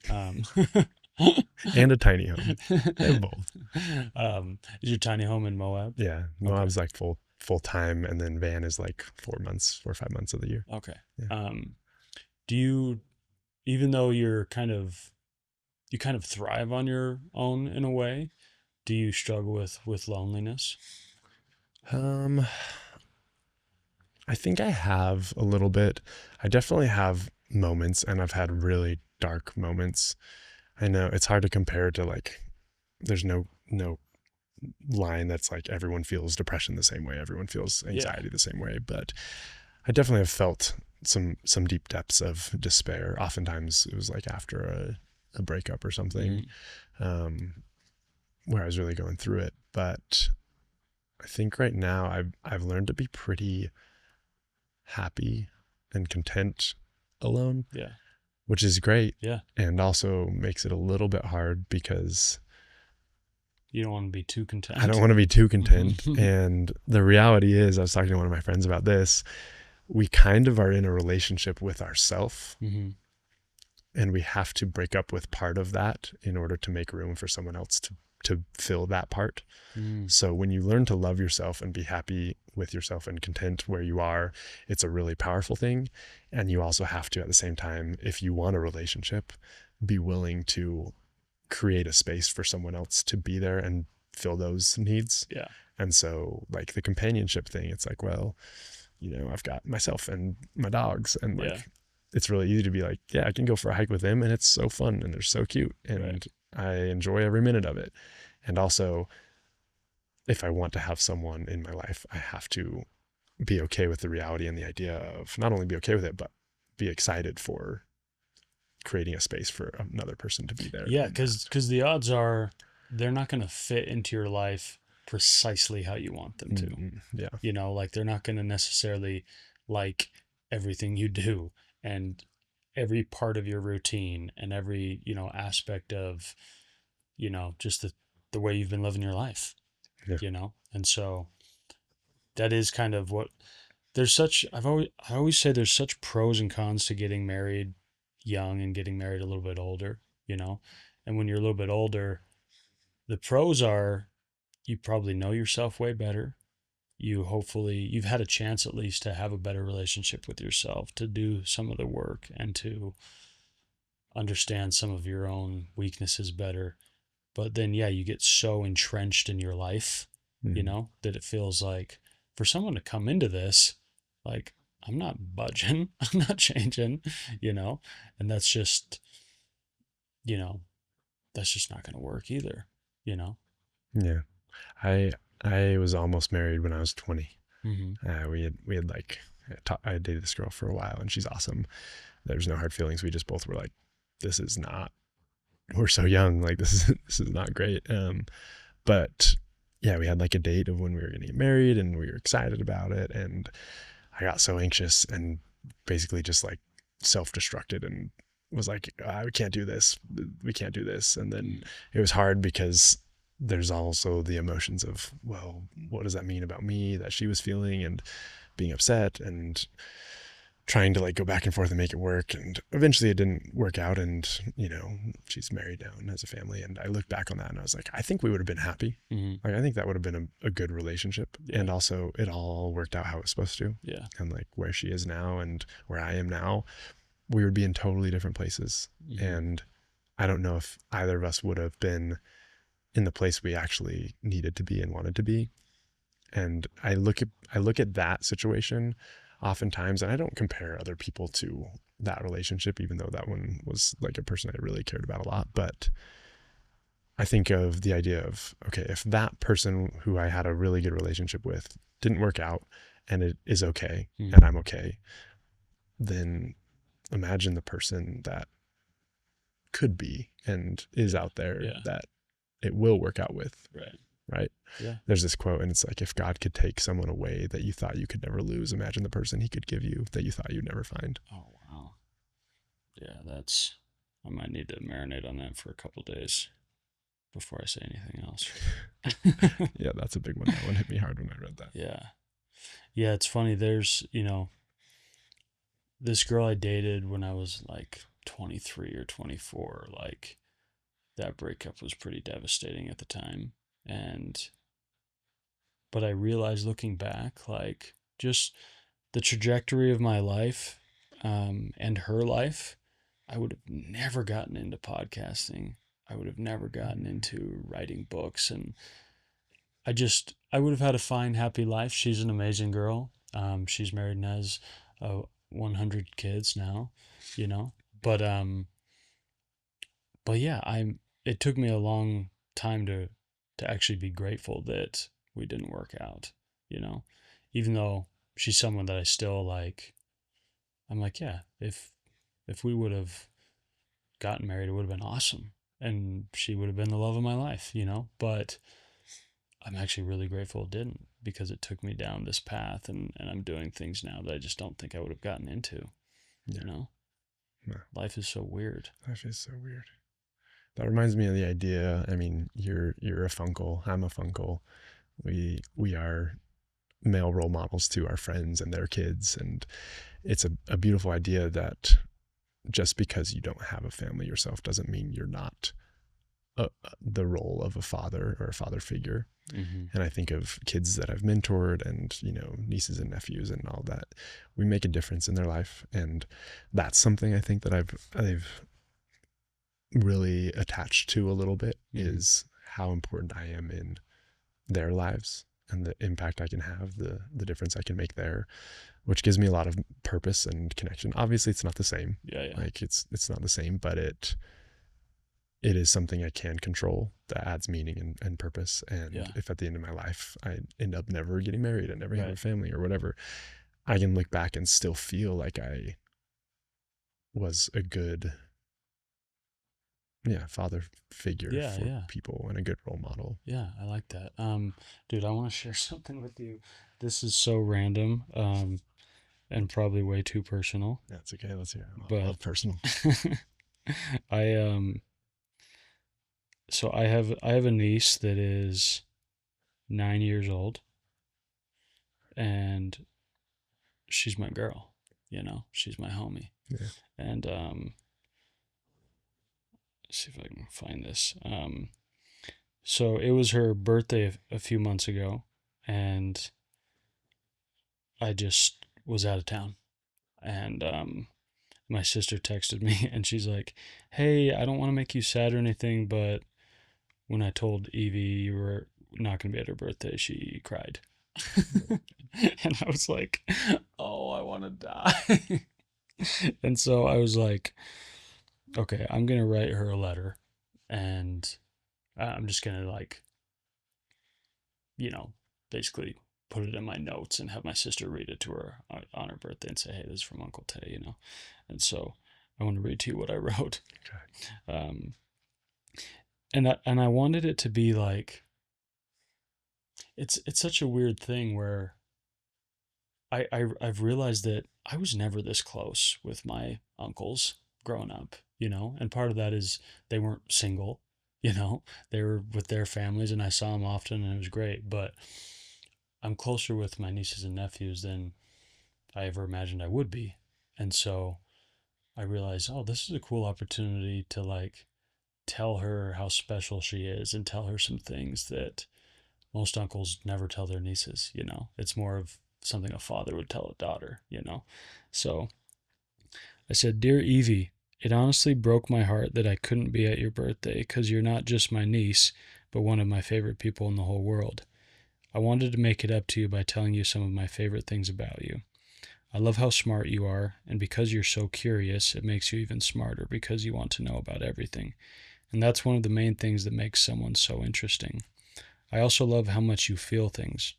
Speaker 1: Um,
Speaker 2: and a tiny home. I have both.
Speaker 1: is your tiny home in Moab?
Speaker 2: Yeah.
Speaker 1: Okay.
Speaker 2: Moab's like full time, and then van is like 4 or 5 months of the year.
Speaker 1: Okay.
Speaker 2: Yeah.
Speaker 1: Do you, even though you kind of thrive on your own in a way, do you struggle with loneliness?
Speaker 2: Um, I think I have a little bit. I definitely have moments, and I've had really dark moments. I know it's hard to compare to, like, there's no line that's like everyone feels depression the same way, everyone feels
Speaker 1: Yeah.
Speaker 2: anxiety the same way, but I definitely have felt some deep depths of despair. Oftentimes it was like after a breakup or something,
Speaker 1: Mm-hmm.
Speaker 2: um, where I was really going through it. But I think right now I've learned to be pretty happy and content alone,
Speaker 1: Yeah.
Speaker 2: which is great,
Speaker 1: Yeah.
Speaker 2: and also makes it a little bit hard because
Speaker 1: You don't want to be too
Speaker 2: I don't
Speaker 1: content.
Speaker 2: want to be too content. And the reality is, I was talking to one of my friends about this. We kind of are in a relationship with ourself,
Speaker 1: Mm-hmm.
Speaker 2: and we have to break up with part of that in order to make room for someone else to fill that part.
Speaker 1: Mm-hmm.
Speaker 2: So when you learn to love yourself and be happy with yourself and content where you are, it's a really powerful thing. And you also have to, at the same time, if you want a relationship, be willing to create a space for someone else to be there and fill those needs.
Speaker 1: Yeah.
Speaker 2: And so, like, the companionship thing, it's like, well, I've got myself and my dogs, and
Speaker 1: Yeah.
Speaker 2: like, it's really easy to be like, yeah, I can go for a hike with them, and it's so fun, and they're so cute,
Speaker 1: Right.
Speaker 2: and I enjoy every minute of it. And also, if I want to have someone in my life, I have to be okay with the reality and the idea of not only be okay with it, but be excited for creating a space for another person to be there.
Speaker 1: Yeah, because the odds are they're not going to fit into your life precisely how you want them to.
Speaker 2: Yeah.
Speaker 1: Like they're not going to necessarily like everything you do and every part of your routine and every, aspect of, just the way you've been living your life,
Speaker 2: Yeah.
Speaker 1: And so that is kind of what there's such, I always say there's such pros and cons to getting married young and getting married a little bit older, and when you're a little bit older, the pros are you probably know yourself way better. You've had a chance at least to have a better relationship with yourself, to do some of the work and to understand some of your own weaknesses better. But then, yeah, you get so entrenched in your life, that it feels like for someone to come into this, like, I'm not budging, I'm not changing, and you know, that's just not going to work either,
Speaker 2: Yeah. I I was almost married when I was 20.
Speaker 1: Mm-hmm.
Speaker 2: We had like, I dated this girl for a while, and she's awesome. There's no hard feelings. We just both were like, this is not. We're so young. Like, this is not great. But yeah, we had like a date of when we were going to get married, and we were excited about it. And I got so anxious and basically just like self-destructed and was like, we can't do this. We can't do this. And then it was hard because there's also the emotions of, well, what does that mean about me that she was feeling, and being upset and trying to like go back and forth and make it work. And eventually it didn't work out. And, she's married now and has a family. And I look back on that and I was like, I think we would have been happy.
Speaker 1: Mm-hmm.
Speaker 2: Like, I think that would have been a good relationship.
Speaker 1: Yeah.
Speaker 2: And also it all worked out how it was supposed to.
Speaker 1: Yeah.
Speaker 2: And like where she is now and where I am now, we would be in totally different places.
Speaker 1: Mm-hmm.
Speaker 2: And I don't know if either of us would have been in the place we actually needed to be and wanted to be. And I look at that situation oftentimes, and I don't compare other people to that relationship, even though that one was like a person I really cared about a lot. But I think of the idea of, okay, if that person who I had a really good relationship with didn't work out, and it is okay,
Speaker 1: Mm.
Speaker 2: and I'm okay, then imagine the person that could be and is
Speaker 1: Yeah.
Speaker 2: out there
Speaker 1: Yeah.
Speaker 2: that it will work out with,
Speaker 1: Right.
Speaker 2: right?
Speaker 1: Yeah.
Speaker 2: There's this quote, and it's like, if God could take someone away that you thought you could never lose, imagine the person he could give you that you thought you'd never find.
Speaker 1: Oh, wow. Yeah, that's, I might need to marinate on that for a couple days before I say anything else.
Speaker 2: Yeah, that's a big one. That one hit me hard when I read that.
Speaker 1: Yeah. Yeah, it's funny. There's, this girl I dated when I was like 23 or 24, like that breakup was pretty devastating at the time. But I realized looking back, like just the trajectory of my life, and her life, I would have never gotten into podcasting. I would have never gotten into writing books. And I would have had a fine, happy life. She's an amazing girl. She's married and has 100 kids now, you know. But yeah, it took me a long time to actually be grateful that we didn't work out, you know. Even though she's someone that I still like, I'm like, yeah, if we would have gotten married, it would have been awesome. And she would have been the love of my life, you know. But I'm actually really grateful it didn't, because it took me down this path, and I'm doing things now that I just don't think I would have gotten into,
Speaker 2: Yeah.
Speaker 1: you know.
Speaker 2: No.
Speaker 1: Life is so weird.
Speaker 2: Life is so weird. That reminds me of the idea. I mean, you're a funkle. I'm a funkle. We are male role models to our friends and their kids, and it's a beautiful idea that just because you don't have a family yourself doesn't mean you're not the role of a father or a father figure.
Speaker 1: Mm-hmm.
Speaker 2: And I think of kids that I've mentored, and nieces and nephews and all that. We make a difference in their life, and that's something I think that I've really attached to a little bit,
Speaker 1: Mm-hmm.
Speaker 2: is how important I am in their lives and the impact I can have, the difference I can make there, which gives me a lot of purpose and connection. Obviously, it's not the same.
Speaker 1: Yeah, yeah.
Speaker 2: Like it's not the same, but it is something I can control that adds meaning and purpose. And
Speaker 1: Yeah.
Speaker 2: if at the end of my life I end up never getting married and never have
Speaker 1: Right.
Speaker 2: a family or whatever, I can look back and still feel like I was a good father figure
Speaker 1: Yeah,
Speaker 2: for
Speaker 1: yeah.
Speaker 2: people and a good role model.
Speaker 1: Yeah, I like that. Dude, I want to share something with you. This is so random, and probably way too personal,
Speaker 2: That's okay. Let's hear it. I
Speaker 1: but
Speaker 2: love personal.
Speaker 1: I so I have a niece that is 9 years old, and she's my girl, she's my homie.
Speaker 2: Yeah.
Speaker 1: And let's see if I can find this. So it was her birthday a few months ago, and I just was out of town, and my sister texted me, and she's like, "Hey, I don't want to make you sad or anything, but when I told Evie you were not going to be at her birthday, she cried." And I was like, "Oh, I want to die." And so I was like, "Okay, I'm going to write her a letter, and I'm just going to, like, you know, basically put it in my notes and have my sister read it to her on her birthday and say, 'Hey, this is from Uncle Tay,'" And so I want to read to you what I wrote.
Speaker 2: Okay.
Speaker 1: And I wanted it to be like, it's such a weird thing where I've realized that I was never this close with my uncles growing up, and part of that is they weren't single, they were with their families, and I saw them often, and it was great. But I'm closer with my nieces and nephews than I ever imagined I would be. And so I realized, oh, this is a cool opportunity to, like, tell her how special she is and tell her some things that most uncles never tell their nieces. It's more of something a father would tell a daughter. So I said, "Dear Evie, it honestly broke my heart that I couldn't be at your birthday, because you're not just my niece, but one of my favorite people in the whole world. I wanted to make it up to you by telling you some of my favorite things about you. I love how smart you are, and because you're so curious, it makes you even smarter because you want to know about everything. And that's one of the main things that makes someone so interesting. I also love how much you feel things.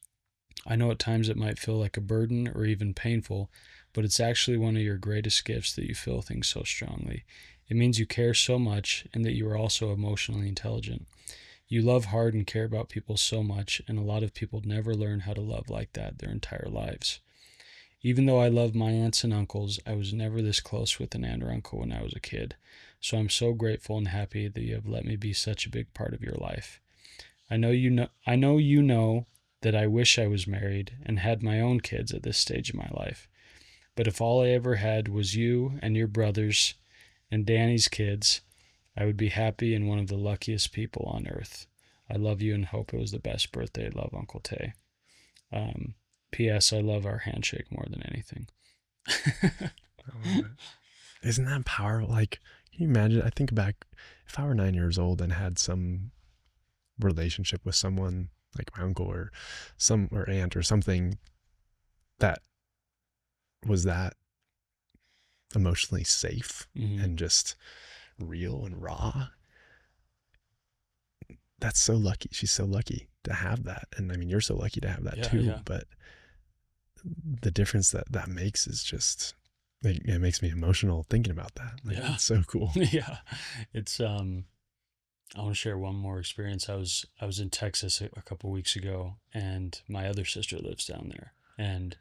Speaker 1: I know at times it might feel like a burden or even painful, but it's actually one of your greatest gifts that you feel things so strongly. It means you care so much and that you are also emotionally intelligent. You love hard and care about people so much, and a lot of people never learn how to love like that their entire lives. Even though I love my aunts and uncles, I was never this close with an aunt or uncle when I was a kid. So I'm so grateful and happy that you have let me be such a big part of your life. I know you know that I wish I was married and had my own kids at this stage of my life. But if all I ever had was you and your brothers and Danny's kids, I would be happy and one of the luckiest people on earth. I love you and hope it was the best birthday. Love, Uncle Tay. Um, P.S. I love our handshake more than anything.
Speaker 2: I love it. Isn't that powerful? Like, can you imagine? I think back, if I were 9 years old and had some relationship with someone like my uncle or some or aunt or something that was that emotionally safe
Speaker 1: Mm-hmm.
Speaker 2: and just real and raw, that's so lucky. She's so lucky to have that. And I mean, you're so lucky to have that
Speaker 1: Yeah,
Speaker 2: too.
Speaker 1: yeah,
Speaker 2: But the difference that that makes is just, it makes me emotional thinking about that. Like,
Speaker 1: yeah,
Speaker 2: it's so cool.
Speaker 1: yeah. It's I want to share one more experience. I was in Texas a couple weeks ago, and my other sister lives down there, and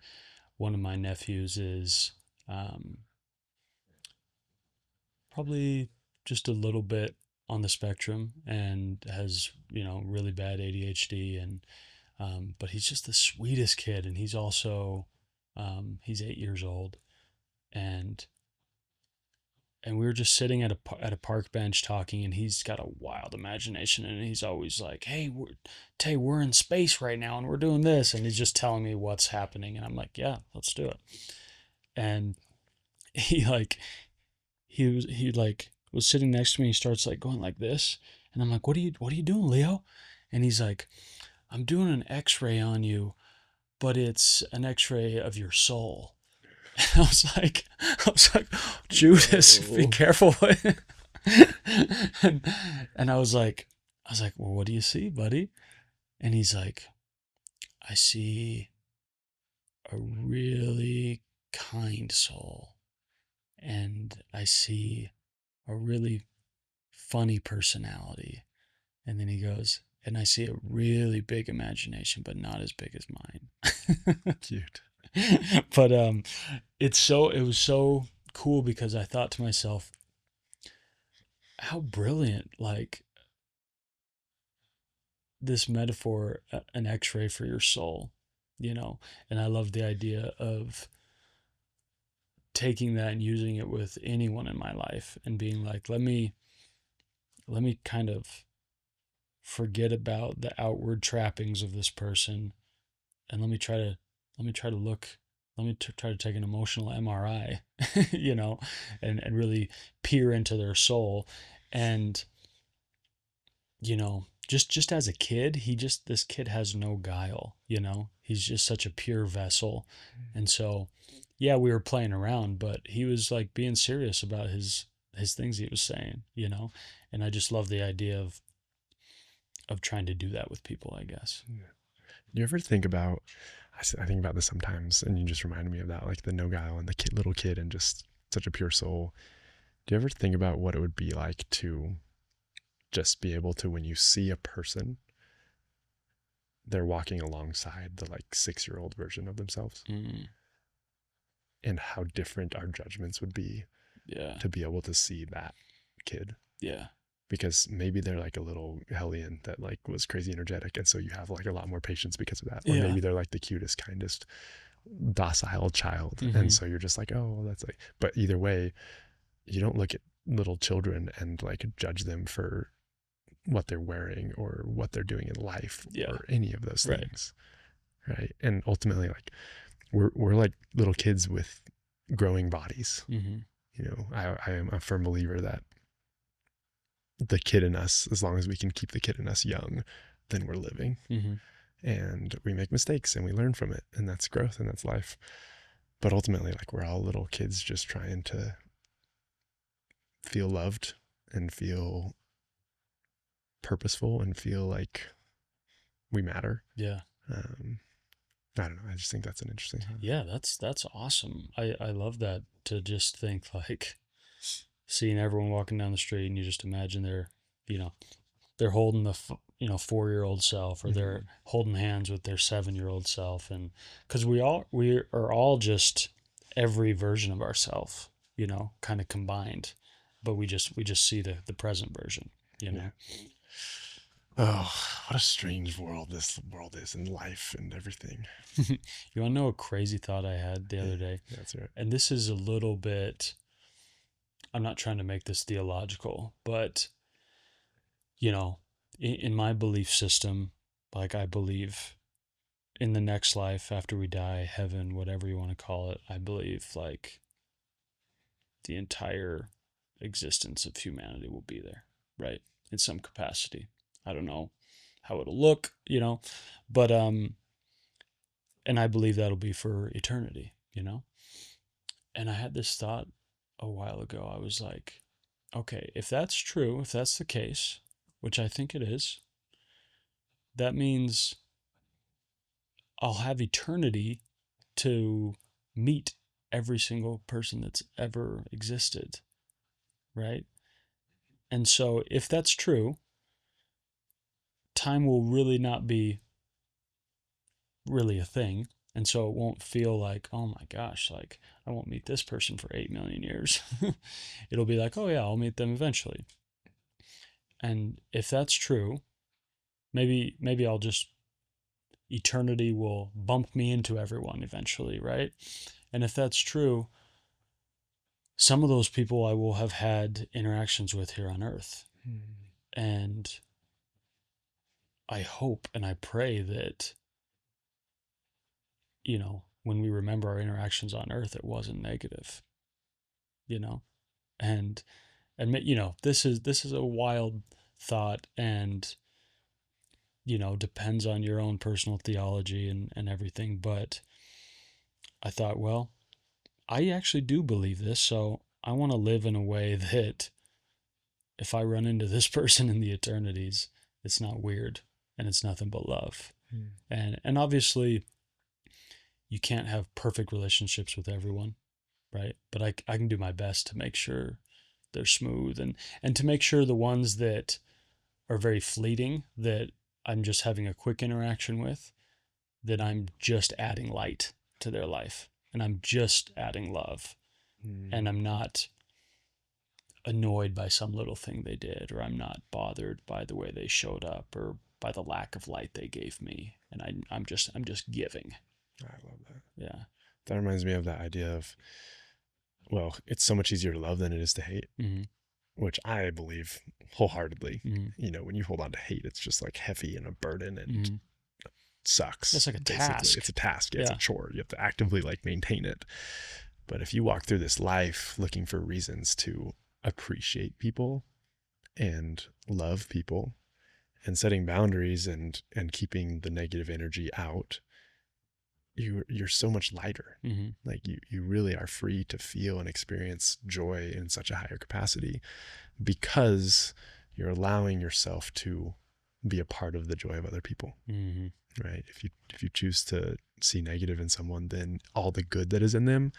Speaker 1: one of my nephews is um, probably just a little bit on the spectrum and has really bad ADHD, and but he's just the sweetest kid, and he's also he's 8 years old, and we were just sitting at a park bench talking, and he's got a wild imagination, and he's always like, "Hey, Tay, we're in space right now, and we're doing this," and he's just telling me what's happening, and I'm like, "Yeah, let's do it." And he like he was sitting next to me. He starts like going like this, and I'm like, "What are you doing, Leo?" And he's like, "I'm doing an X-ray on you, but it's an X-ray of your soul." And I was like, Judas, be
Speaker 2: Whoa.
Speaker 1: careful. and, and I was like, well, what do you see, buddy? And he's like, I see a really kind soul, and I see a really funny personality. And then he goes, and I see a really big imagination, but not as big as mine.
Speaker 2: Cute.
Speaker 1: But it was so cool because I thought to myself, how brilliant, like this metaphor, an x-ray for your soul, you know. And I love the idea of taking that and using it with anyone in my life and being like, let me kind of forget about the outward trappings of this person, and let me try to take an emotional MRI, you know, and really peer into their soul. And just as a kid, this kid has no guile, he's just such a pure vessel. And so, yeah, we were playing around, but he was like being serious about his things he was saying, and I just love the idea of trying to do that with people, I guess.
Speaker 2: Yeah. You ever think about, I think about this sometimes, and you just reminded me of that, like the no guile and the little kid and just such a pure soul. Do you ever think about what it would be like to just be able to, when you see a person, they're walking alongside the like 6-year-old version of themselves,
Speaker 1: Mm,
Speaker 2: and how different our judgments would be
Speaker 1: yeah,
Speaker 2: to be able to see that kid?
Speaker 1: yeah,
Speaker 2: Because maybe they're like a little hellion that like was crazy energetic, and so you have like a lot more patience because of that. Or
Speaker 1: yeah.
Speaker 2: maybe they're like the cutest, kindest, docile child, and
Speaker 1: Mm-hmm.
Speaker 2: so you're just like, oh, well, that's like. But either way, you don't look at little children and like judge them for what they're wearing or what they're doing in life
Speaker 1: Yeah,
Speaker 2: or any of those
Speaker 1: right.
Speaker 2: things, right? And ultimately, like we're like little kids with growing bodies.
Speaker 1: Mm-hmm.
Speaker 2: I am a firm believer that the kid in us, as long as we can keep the kid in us young, then we're living.
Speaker 1: Mm-hmm.
Speaker 2: And we make mistakes and we learn from it, and that's growth and that's life. But ultimately, like, we're all little kids just trying to feel loved and feel purposeful and feel like we matter.
Speaker 1: Yeah.
Speaker 2: Um, I don't know. I just think that's an interesting thought.
Speaker 1: Yeah, that's awesome. I love that, to just think like seeing everyone walking down the street and you just imagine they're, you know, they're holding the, 4-year-old self, or they're
Speaker 2: Mm-hmm.
Speaker 1: holding hands with their 7-year-old self. And because we are all just every version of ourselves, kind of combined, but we just see the present version.
Speaker 2: Yeah. Oh, what a strange world this world is, and life and everything.
Speaker 1: You want to know a crazy thought I had the
Speaker 2: Yeah,
Speaker 1: other day?
Speaker 2: that's right.
Speaker 1: And this is a little bit, I'm not trying to make this theological, but, you know, in my belief system, like, I believe in the next life after we die, heaven, whatever you want to call it. I believe like the entire existence of humanity will be there, right? In some capacity. I don't know how it'll look, but and I believe that'll be for eternity. And I had this thought a while ago. I was like, okay, if that's true, if that's the case, which I think it is, that means I'll have eternity to meet every single person that's ever existed, right? And so if that's true, time will really not be really a thing. And so it won't feel like, oh my gosh, like I won't meet this person for 8 million years. It'll be like, oh yeah, I'll meet them eventually. And if that's true, maybe I'll just, eternity will bump me into everyone eventually, right? And if that's true, some of those people I will have had interactions with here on earth.
Speaker 2: Mm.
Speaker 1: And I hope and I pray that, when we remember our interactions on earth, it wasn't negative, you know? And this is a wild thought, and depends on your own personal theology and everything, but I thought, well, I actually do believe this, so I want to live in a way that if I run into this person in the eternities, it's not weird and it's nothing but love.
Speaker 2: Mm.
Speaker 1: And obviously you can't have perfect relationships with everyone, right? But I can do my best to make sure they're smooth, and to make sure the ones that are very fleeting, that I'm just having a quick interaction with, that I'm just adding light to their life, and I'm just adding love, and
Speaker 2: Mm.
Speaker 1: I'm not annoyed by some little thing they did, or I'm not bothered by the way they showed up, or by the lack of light they gave me, and I'm just giving.
Speaker 2: I love that.
Speaker 1: Yeah.
Speaker 2: That reminds me of that idea of, well, it's so much easier to love than it is to hate,
Speaker 1: Mm-hmm.
Speaker 2: which I believe wholeheartedly.
Speaker 1: Mm-hmm.
Speaker 2: When you hold on to hate, it's just like heavy and a burden and
Speaker 1: Mm-hmm.
Speaker 2: sucks.
Speaker 1: It's like a
Speaker 2: Basically, it's
Speaker 1: task.
Speaker 2: a task. It's a
Speaker 1: Yeah.
Speaker 2: chore. You have to actively like maintain it. But if you walk through this life looking for reasons to appreciate people and love people and setting boundaries and keeping the negative energy out, you're so much lighter.
Speaker 1: Mm-hmm.
Speaker 2: Like you really are free to feel and experience joy in such a higher capacity, because you're allowing yourself to be a part of the joy of other people.
Speaker 1: Mm-hmm.
Speaker 2: Right? If you choose to see negative in someone, then all the good that is in them,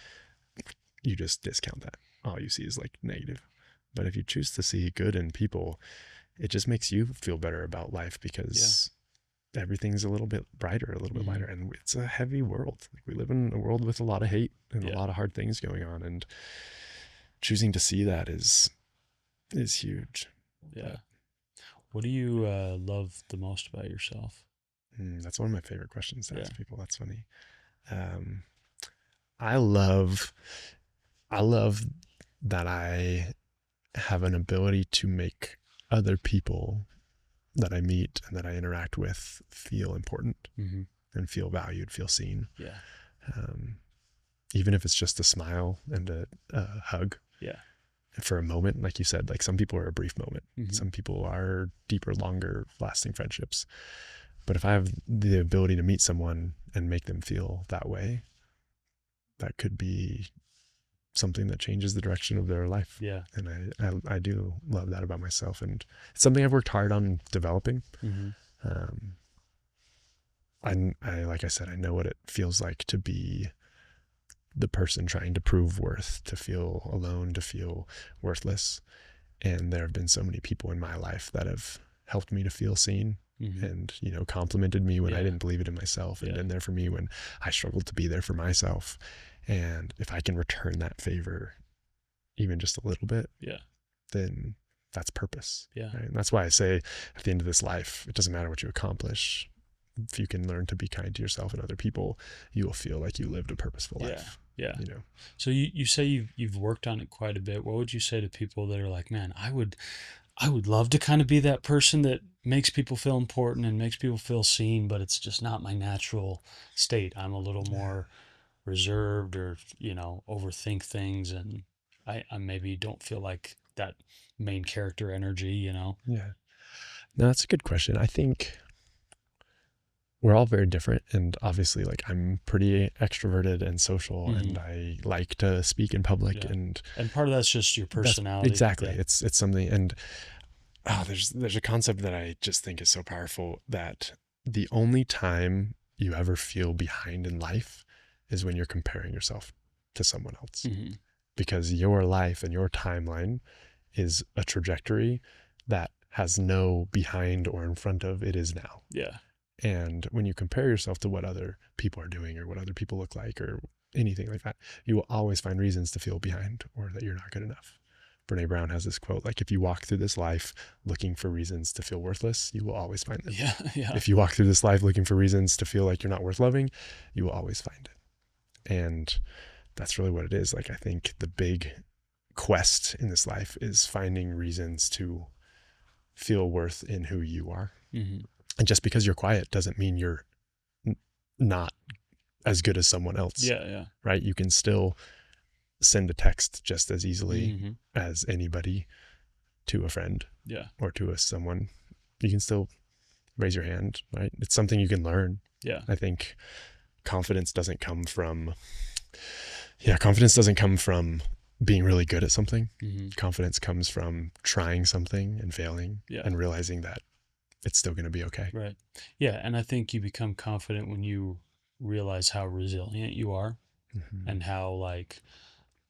Speaker 2: you just discount that. All you see is like negative. But if you choose to see good in people, it just makes you feel better about life, because everything's a little bit brighter, a little bit
Speaker 1: Mm-hmm.
Speaker 2: lighter. And it's a heavy world. Like, we live in a world with a lot of hate and a
Speaker 1: Yeah.
Speaker 2: lot of hard things going on. And choosing to see that is huge.
Speaker 1: Yeah. What do you love the most about yourself?
Speaker 2: That's one of my favorite questions to
Speaker 1: Yeah.
Speaker 2: ask people. That's funny. I love that I have an ability to make other people that I meet and that I interact with feel important
Speaker 1: Mm-hmm.
Speaker 2: and feel valued, feel seen.
Speaker 1: Yeah.
Speaker 2: Even if it's just a smile and a hug.
Speaker 1: Yeah.
Speaker 2: For a moment, like you said, like some people are a brief moment.
Speaker 1: Mm-hmm.
Speaker 2: Some people are deeper, longer lasting friendships. But if I have the ability to meet someone and make them feel that way, that could be something that changes the direction of their life.
Speaker 1: Yeah.
Speaker 2: And I do love that about myself. And it's something I've worked hard on developing.
Speaker 1: Mm-hmm.
Speaker 2: I like I said, I know what it feels like to be the person trying to prove worth, to feel alone, to feel worthless. And there have been so many people in my life that have helped me to feel seen,
Speaker 1: Mm-hmm.
Speaker 2: and, complimented me when I
Speaker 1: Yeah.
Speaker 2: didn't believe it in myself, and
Speaker 1: Yeah.
Speaker 2: been there for me when I struggled to be there for myself. And if I can return that favor even just a little bit,
Speaker 1: Yeah.
Speaker 2: then that's purpose.
Speaker 1: Yeah.
Speaker 2: Right? And that's why I say at the end of this life, it doesn't matter what you accomplish. If you can learn to be kind to yourself and other people, you will feel like you lived a purposeful
Speaker 1: Yeah.
Speaker 2: life.
Speaker 1: Yeah.
Speaker 2: You know,
Speaker 1: So you say you've worked on it quite a bit. What would you say to people that are like, man, I would love to kind of be that person that makes people feel important and makes people feel seen, but it's just not my natural state. I'm a little more reserved, or overthink things, and I maybe don't feel like that main character energy.
Speaker 2: yeah. No, that's a good question. I think we're all very different, and obviously, like, I'm pretty extroverted and social,
Speaker 1: Mm-hmm.
Speaker 2: and I like to speak in public,
Speaker 1: Yeah.
Speaker 2: and
Speaker 1: And part of that's just your
Speaker 2: that's
Speaker 1: personality.
Speaker 2: exactly,
Speaker 1: Yeah.
Speaker 2: it's something. And there's a concept that I just think is so powerful, that the only time you ever feel behind in life is when you're comparing yourself to someone else,
Speaker 1: Mm-hmm.
Speaker 2: because your life and your timeline is a trajectory that has no behind or in front of. It is now.
Speaker 1: Yeah.
Speaker 2: And when you compare yourself to what other people are doing, or what other people look like, or anything like that, you will always find reasons to feel behind, or that you're not good enough. Brene Brown has this quote, like, if you walk through this life looking for reasons to feel worthless, you will always find them.
Speaker 1: Yeah. Yeah.
Speaker 2: If you walk through this life looking for reasons to feel like you're not worth loving, you will always find it. And that's really what it is. Like, I think the big quest in this life is finding reasons to feel worth in who you are.
Speaker 1: Mm-hmm.
Speaker 2: And just because you're quiet doesn't mean you're not as good as someone else.
Speaker 1: Yeah. Yeah.
Speaker 2: Right? You can still send a text just as easily
Speaker 1: Mm-hmm.
Speaker 2: as anybody to a friend,
Speaker 1: Yeah.
Speaker 2: or to someone. You can still raise your hand, right? It's something you can learn.
Speaker 1: Yeah.
Speaker 2: I think confidence doesn't come from being really good at something.
Speaker 1: Mm-hmm.
Speaker 2: Confidence comes from trying something and failing,
Speaker 1: Yeah.
Speaker 2: and realizing that it's still going to be okay.
Speaker 1: Right. Yeah. And I think you become confident when you realize how resilient you are,
Speaker 2: Mm-hmm.
Speaker 1: and how, like,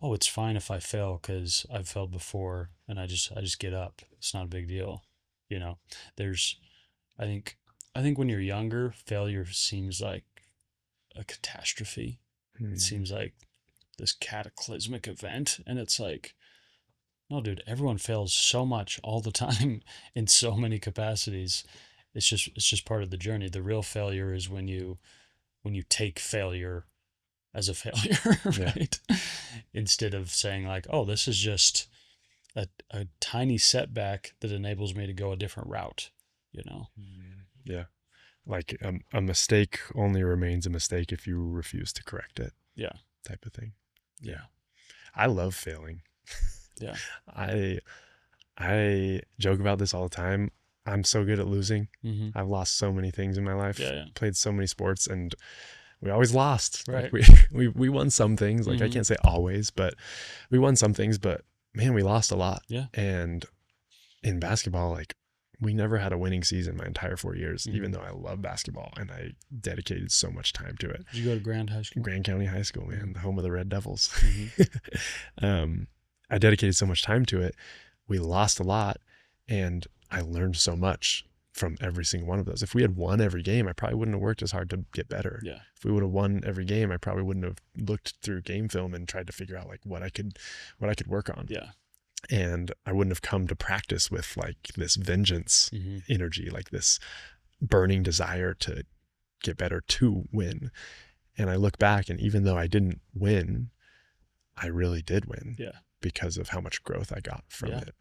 Speaker 1: oh, it's fine if I fail because I've failed before, and I just get up. It's not a big deal. You know, there's, I think, when you're younger, failure seems like a catastrophe.
Speaker 2: Mm-hmm.
Speaker 1: It seems like this cataclysmic event. And it's like, no, dude, everyone fails so much all the time in so many capacities. It's just part of the journey. The real failure is when you take failure as a failure,
Speaker 2: Yeah.
Speaker 1: right? Instead of saying, like, oh, this is just a tiny setback that enables me to go a different route.
Speaker 2: Yeah. Like, a mistake only remains a mistake if you refuse to correct it,
Speaker 1: Yeah.
Speaker 2: type of thing.
Speaker 1: Yeah.
Speaker 2: I love failing.
Speaker 1: Yeah.
Speaker 2: I joke about this all the time. I'm so good at losing.
Speaker 1: Mm-hmm.
Speaker 2: I've lost so many things in my life.
Speaker 1: Yeah.
Speaker 2: Played so many sports, and we always lost.
Speaker 1: Right.
Speaker 2: Like, we won some things. Like, I
Speaker 1: Mhm.
Speaker 2: can't say always, but we won some things. But man, we lost a lot.
Speaker 1: Yeah.
Speaker 2: And in basketball, like, we never had a winning season my entire 4 years,
Speaker 1: Mhm.
Speaker 2: even though I love basketball and I dedicated so much time to it.
Speaker 1: Did you go to Grand High School?
Speaker 2: Grand County High School, man, the home of the Red Devils.
Speaker 1: Mhm.
Speaker 2: I dedicated so much time to it. We lost a lot, and I learned so much from every single one of those. If we had won every game, I probably wouldn't have worked as hard to get better.
Speaker 1: Yeah.
Speaker 2: If we would have won every game, I probably wouldn't have looked through game film and tried to figure out, like, what I could work on.
Speaker 1: Yeah.
Speaker 2: And I wouldn't have come to practice with, like, this vengeance
Speaker 1: Mm-hmm.
Speaker 2: energy, like this burning desire to get better, to win. And I look back, and even though I didn't win, I really did win.
Speaker 1: Yeah.
Speaker 2: Because of how much growth I got from
Speaker 1: Yeah.
Speaker 2: it.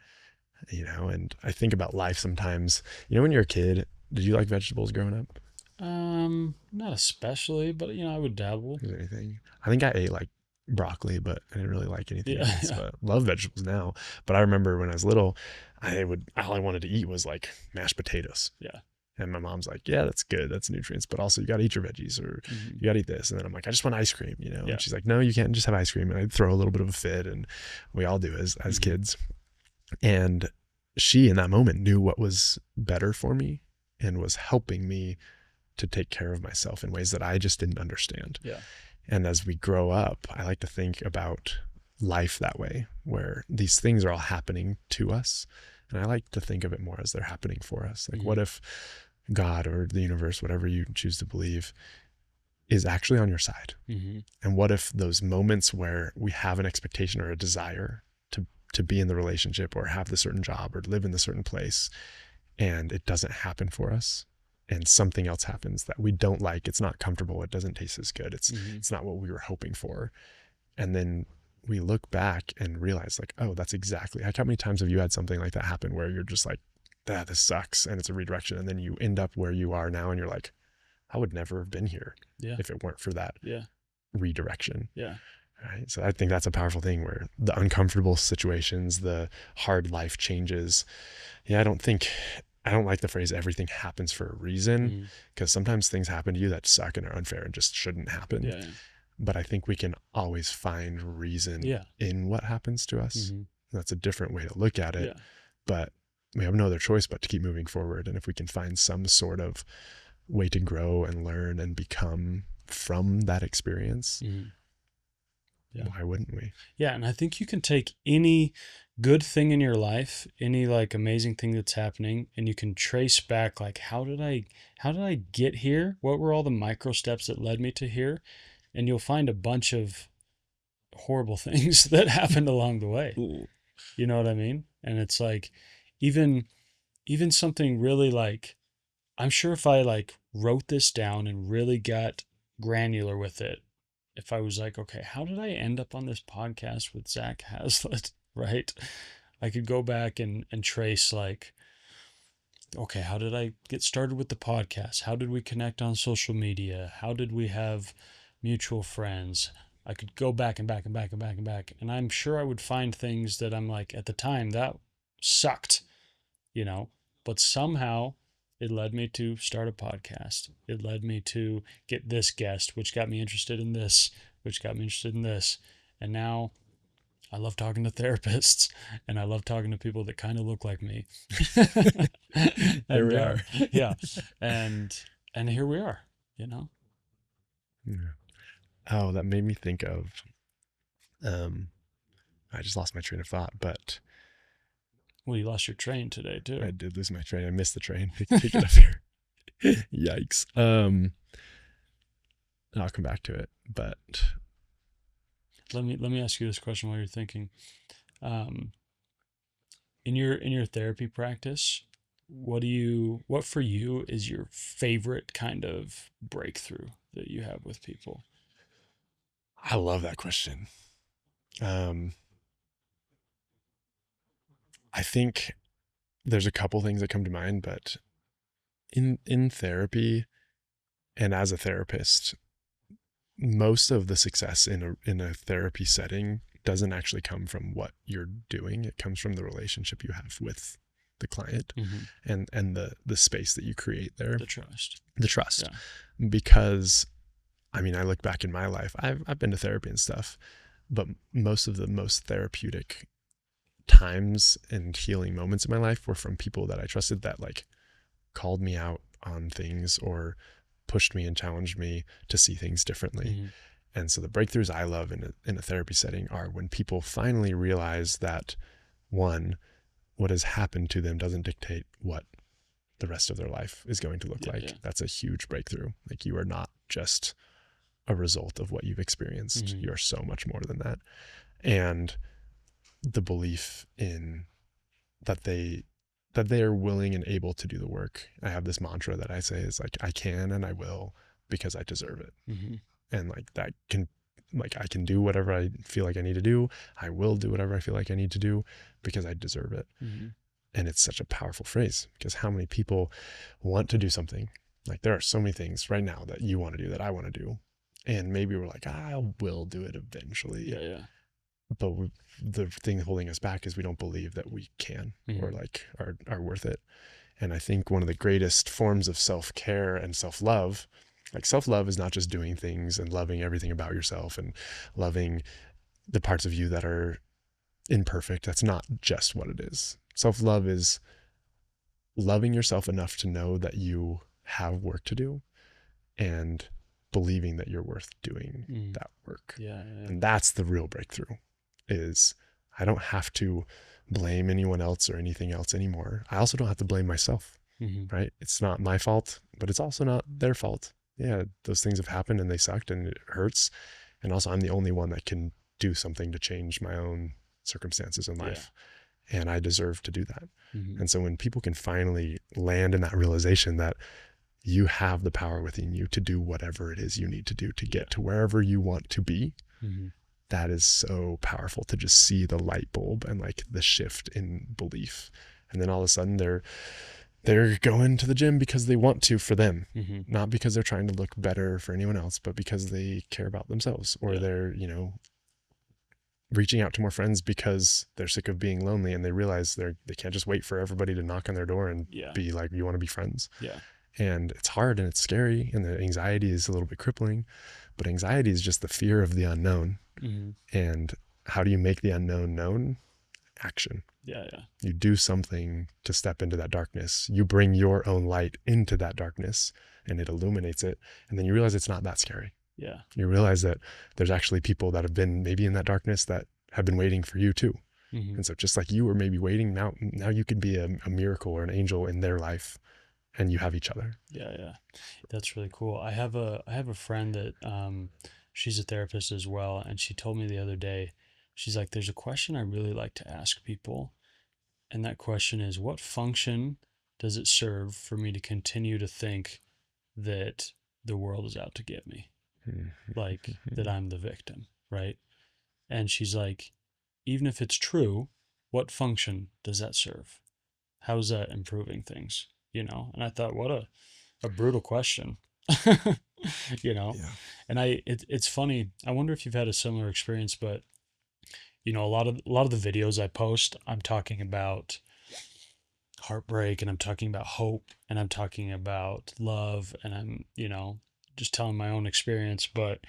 Speaker 2: And I think about life sometimes. When you're a kid, did you like vegetables growing up?
Speaker 1: Not especially, but I would dabble.
Speaker 2: Is there anything? I think I ate, like, broccoli, but I didn't really like anything
Speaker 1: Yeah,
Speaker 2: else.
Speaker 1: yeah.
Speaker 2: But love vegetables now. But I remember when I was little, all I wanted to eat was, like, mashed potatoes.
Speaker 1: Yeah.
Speaker 2: And my mom's like, yeah, that's good. That's nutrients. But also, you got to eat your veggies, or
Speaker 1: Mhm.
Speaker 2: you got to eat this. And then I'm like, I just want ice cream,
Speaker 1: Yeah.
Speaker 2: And she's like, no, you can't just have ice cream. And I'd throw a little bit of a fit, and we all do as
Speaker 1: Mhm.
Speaker 2: kids. And she, in that moment, knew what was better for me, and was helping me to take care of myself in ways that I just didn't understand.
Speaker 1: Yeah.
Speaker 2: And as we grow up, I like to think about life that way, where these things are all happening to us. And I like to think of it more as they're happening for us. Like, what if God or the universe, whatever you choose to believe, is actually on your side? And what if those moments where we have an expectation or a desire to be in the relationship or have the certain job or live in the certain place, and it doesn't happen for us, and something else happens that we don't like, it's not comfortable, it doesn't taste as good, it's not what we were hoping for, and then we look back and realize like, oh, that's exactly, like, how many times have you had something like that happen where you're just like, ah, this sucks, and it's a redirection, and then you end up where you are now and you're like, I would never have been here if it weren't for that redirection. Right. So I think that's a powerful thing, where the uncomfortable situations, the hard life changes. I don't like the phrase everything happens for a reason, because sometimes things happen to you that suck and are unfair and just shouldn't happen. But I think we can always find reason in what happens to us. That's a different way to look at it, but we have no other choice but to keep moving forward. And if we can find some sort of way to grow and learn and become from that experience, why wouldn't we?
Speaker 1: Yeah. And I think you can take any good thing in your life, any like amazing thing that's happening, and you can trace back, like, how did I get here? What were all the micro steps that led me to here? And you'll find a bunch of horrible things that happened along the way. You know what I mean? And it's like, even something really, like, I'm sure if I like wrote this down and really got granular with it, if I was like, okay, how did I end up on this podcast with Zak Hazlett, right? I could go back and trace, like, okay, how did I get started with the podcast? How did we connect on social media? How did we have mutual friends? I could go back and back and back and back and back. And I'm sure I would find things that I'm like, at the time, that sucked, but somehow it led me to start a podcast. It led me to get this guest, which got me interested in this, which got me interested in this. And now I love talking to therapists, and I love talking to people that kind of look like me.
Speaker 2: Here we are.
Speaker 1: Yeah. And here we are,
Speaker 2: Yeah. Oh, that made me think of, I just lost my train of thought, but.
Speaker 1: Well, you lost your train today too.
Speaker 2: I did lose my train. I missed the train. Take it up here. Yikes. I'll come back to it, but
Speaker 1: let me ask you this question while you're thinking. In your therapy practice, what for you is your favorite kind of breakthrough that you have with people?
Speaker 2: I love that question. I think there's a couple things that come to mind, but in therapy and as a therapist, most of the success in a therapy setting doesn't actually come from what you're doing. It comes from the relationship you have with the client, and the space that you create there. The trust. Yeah. Because I look back in my life, I've been to therapy and stuff, but most of the most therapeutic times and healing moments in my life were from people that I trusted, that like called me out on things or pushed me and challenged me to see things differently. And so the breakthroughs I love in a therapy setting are when people finally realize that, one, what has happened to them doesn't dictate what the rest of their life is going to look like. Yeah. That's a huge breakthrough. Like, you are not just a result of what you've experienced. You are so much more than that. And the belief in that they are willing and able to do the work. I have this mantra that I say is like, I can and I will because I deserve it. And like that can, like, I can do whatever I feel like I need to do. I will do whatever I feel like I need to do because I deserve it. And it's such a powerful phrase, because how many people want to do something? Like, there are so many things right now that you want to do that I want to do. And maybe we're like, I will do it eventually.
Speaker 1: Yeah.
Speaker 2: But the thing holding us back is we don't believe that we can or like are worth it. And I think one of the greatest forms of self-care and self-love, like, self-love is not just doing things and loving everything about yourself and loving the parts of you that are imperfect. That's not just what it is. Self-love is loving yourself enough to know that you have work to do and believing that you're worth doing
Speaker 1: Mm.
Speaker 2: that work.
Speaker 1: Yeah, yeah,
Speaker 2: And that's the real breakthrough, is I don't have to blame anyone else or anything else anymore. I also don't have to blame myself,
Speaker 1: mm-hmm.
Speaker 2: right? It's not my fault, but it's also not their fault. Yeah, those things have happened and they sucked and it hurts. And also, I'm the only one that can do something to change my own circumstances in
Speaker 1: Yeah.
Speaker 2: life. And I deserve to do that.
Speaker 1: Mm-hmm.
Speaker 2: And so when people can finally land in that realization that you have the power within you to do whatever it is you need to do to get to wherever you want to be,
Speaker 1: Mm-hmm.
Speaker 2: that is so powerful to just see the light bulb and like the shift in belief. And then all of a sudden they're going to the gym because they want to for them,
Speaker 1: Mm-hmm.
Speaker 2: not because they're trying to look better for anyone else, but because they care about themselves, or they're, reaching out to more friends because they're sick of being lonely and they realize they can't just wait for everybody to knock on their door and be like, you want to be friends.
Speaker 1: Yeah.
Speaker 2: And it's hard and it's scary and the anxiety is a little bit crippling, but anxiety is just the fear of the unknown.
Speaker 1: Mm-hmm.
Speaker 2: And how do you make the unknown known? Action.
Speaker 1: Yeah, yeah.
Speaker 2: You do something to step into that darkness. You bring your own light into that darkness and it illuminates it. And then you realize it's not that scary.
Speaker 1: Yeah.
Speaker 2: You realize that there's actually people that have been maybe in that darkness that have been waiting for you too.
Speaker 1: Mm-hmm.
Speaker 2: And so just like you were maybe waiting, now you could be a miracle or an angel in their life, and you have each other.
Speaker 1: Yeah, yeah. That's really cool. I have a friend that she's a therapist as well, and she told me the other day, she's like, there's a question I really like to ask people, and that question is, what function does it serve for me to continue to think that the world is out to get me? Like that I'm the victim, right? And she's like, even if it's true, what function does that serve? How's that improving things? And I thought, what a brutal question.
Speaker 2: Yeah.
Speaker 1: And it's funny. I wonder if you've had a similar experience, but a lot of the videos I post, I'm talking about heartbreak and I'm talking about hope and I'm talking about love and I'm, just telling my own experience, but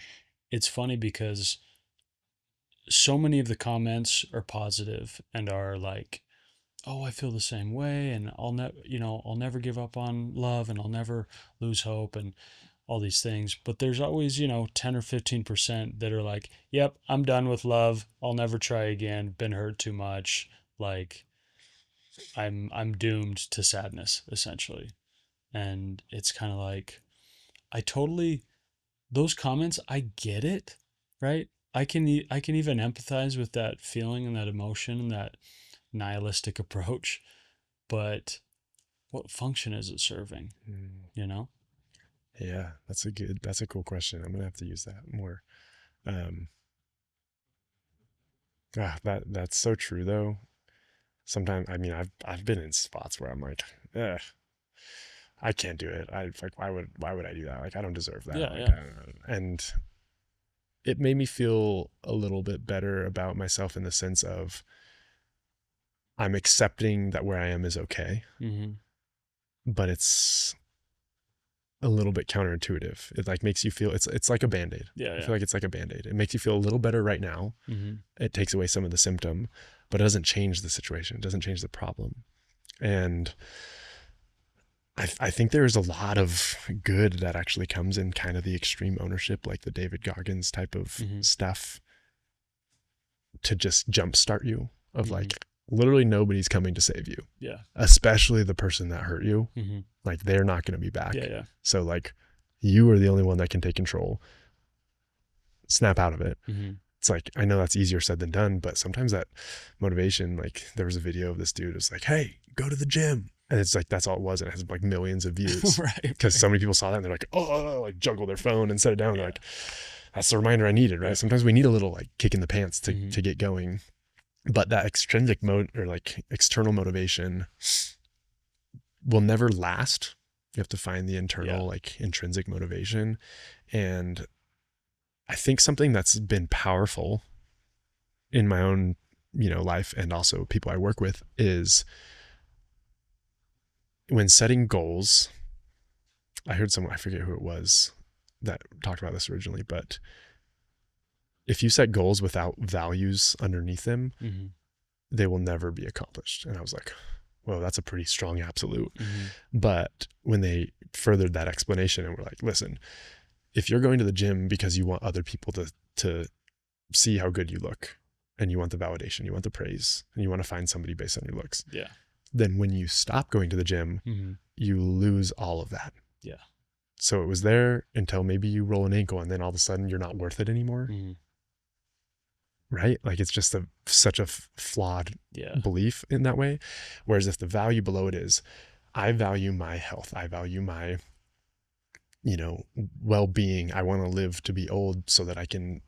Speaker 1: it's funny because so many of the comments are positive and are like, oh, I feel the same way and I'll never give up on love and I'll never lose hope and all these things. But there's always, 10 or 15% that are like, yep, I'm done with love. I'll never try again. Been hurt too much. Like I'm doomed to sadness essentially. And it's kind of like, those comments, I get it, right? I can even empathize with that feeling and that emotion and that nihilistic approach, but what function is it serving?
Speaker 2: Yeah, that's a cool question. I'm gonna have to use that more. That's so true though. Sometimes, I mean, I've been in spots where I'm like, I can't do it. I like, why would I do that? Like, I don't deserve that.
Speaker 1: Yeah,
Speaker 2: like,
Speaker 1: yeah.
Speaker 2: And it made me feel a little bit better about myself in the sense of I'm accepting that where I am is okay,
Speaker 1: Mm-hmm.
Speaker 2: but it's a little bit counterintuitive. It like makes you feel it's like a Band-Aid.
Speaker 1: Yeah,
Speaker 2: I
Speaker 1: yeah.
Speaker 2: feel like it's like a Band-Aid. It makes you feel a little better right now.
Speaker 1: Mm-hmm.
Speaker 2: It takes away some of the symptom, but it doesn't change the situation. It doesn't change the problem. And I think there's a lot of good that actually comes in kind of the extreme ownership, like the David Goggins type of
Speaker 1: Mm-hmm.
Speaker 2: stuff, to just jumpstart you of
Speaker 1: Mm-hmm.
Speaker 2: like literally nobody's coming to save you.
Speaker 1: Yeah.
Speaker 2: Especially the person that hurt you.
Speaker 1: Mm-hmm.
Speaker 2: Like they're not going to be back.
Speaker 1: Yeah, yeah.
Speaker 2: So like you are the only one that can take control. Snap out of it.
Speaker 1: Mm-hmm.
Speaker 2: It's like, I know that's easier said than done, but sometimes that motivation, like there was a video of this dude who's like, hey, go to the gym. And it's like, that's all it was. And it has like millions of views.
Speaker 1: Right.
Speaker 2: Because so many people saw that and they're like, oh, like juggle their phone and set it down.
Speaker 1: Yeah.
Speaker 2: They're like, that's the reminder I needed, right?
Speaker 1: Yeah.
Speaker 2: Sometimes we need a little like kick in the pants to,
Speaker 1: Mm-hmm.
Speaker 2: to get going. But that extrinsic mode or like external motivation will never last. You have to find the internal, like intrinsic motivation. And I think something that's been powerful in my own, life and also people I work with is when setting goals. I heard someone, I forget who it was that talked about this originally, but if you set goals without values underneath them,
Speaker 1: Mm-hmm.
Speaker 2: they will never be accomplished. And I was like, well, that's a pretty strong absolute.
Speaker 1: Mm-hmm.
Speaker 2: But when they furthered that explanation and were like, listen, if you're going to the gym because you want other people to see how good you look, and you want the validation, you want the praise, and you want to find somebody based on your looks,
Speaker 1: Yeah.
Speaker 2: then when you stop going to the gym,
Speaker 1: Mm-hmm.
Speaker 2: you lose all of that.
Speaker 1: Yeah.
Speaker 2: So it was there until maybe you roll an ankle, and then all of a sudden you're not worth it anymore.
Speaker 1: Mm-hmm.
Speaker 2: Right? Like it's just such a flawed
Speaker 1: Yeah.
Speaker 2: belief in that way. Whereas if the value below it is, I value my health, I value my, well-being. I want to live to be old so that I can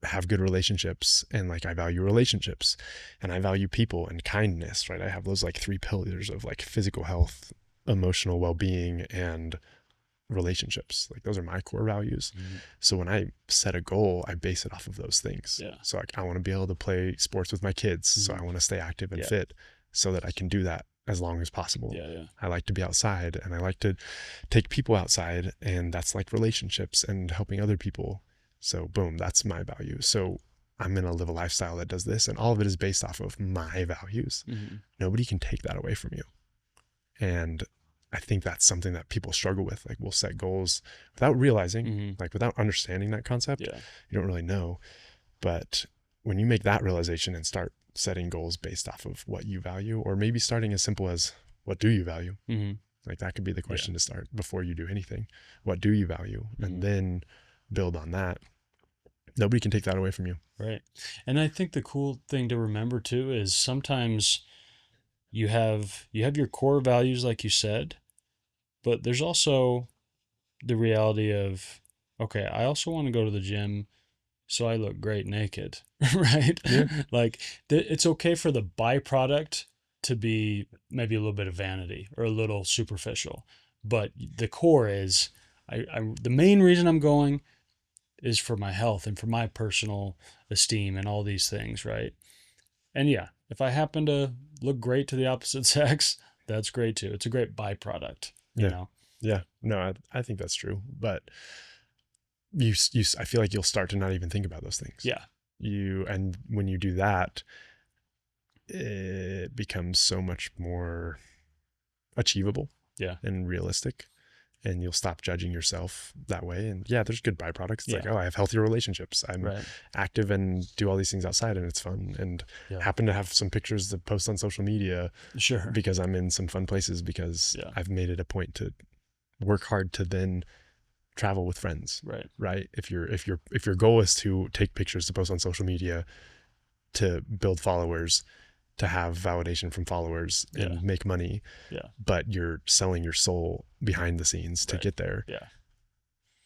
Speaker 2: have good relationships, and like I value relationships, and I value people and kindness, right? I have those like 3 pillars of like physical health, emotional well-being, and relationships. Like those are my core values.
Speaker 1: Mm-hmm.
Speaker 2: So when I set a goal, I base it off of those things.
Speaker 1: Yeah.
Speaker 2: So like I want to be able to play sports with my kids.
Speaker 1: Mm-hmm.
Speaker 2: So I want to stay active and
Speaker 1: Yeah.
Speaker 2: fit so that I can do that as long as possible.
Speaker 1: Yeah. Yeah.
Speaker 2: I like to be outside, and I like to take people outside, and that's like relationships and helping other people. So boom, that's my value. So I'm going to live a lifestyle that does this, and all of it is based off of my values.
Speaker 1: Mm-hmm.
Speaker 2: Nobody can take that away from you. And I think that's something that people struggle with. Like we'll set goals without realizing,
Speaker 1: Mm-hmm.
Speaker 2: like without understanding that concept.
Speaker 1: Yeah.
Speaker 2: You don't really know. But when you make that realization and start setting goals based off of what you value, or maybe starting as simple as what do you value?
Speaker 1: Mm-hmm.
Speaker 2: Like that could be the question to start before you do anything. What do you value? Mm-hmm. And then build on that. Nobody can take that away from you.
Speaker 1: Right. And I think the cool thing to remember too is sometimes you have your core values like you said, but there's also the reality of, okay, I also want to go to the gym so I look great naked, right?
Speaker 2: Yeah.
Speaker 1: Like it's okay for the byproduct to be maybe a little bit of vanity or a little superficial, but the core is the main reason I'm going is for my health and for my personal esteem and all these things, right? And yeah, if I happen to look great to the opposite sex, that's great too. It's a great byproduct, you know?
Speaker 2: Yeah. No, I think that's true. But I feel like you'll start to not even think about those things.
Speaker 1: Yeah.
Speaker 2: And when you do that, it becomes so much more achievable.
Speaker 1: Yeah.
Speaker 2: And realistic. And you'll stop judging yourself that way. And yeah, there's good byproducts. It's like, oh, I have healthier relationships. I'm active and do all these things outside, and it's fun. And happen to have some pictures to post on social media.
Speaker 1: Sure.
Speaker 2: Because I'm in some fun places, because I've made it a point to work hard to then travel with friends. Right. If your goal is to take pictures to post on social media, to build followers, to have validation from followers and make money, but you're selling your soul behind the scenes to get there,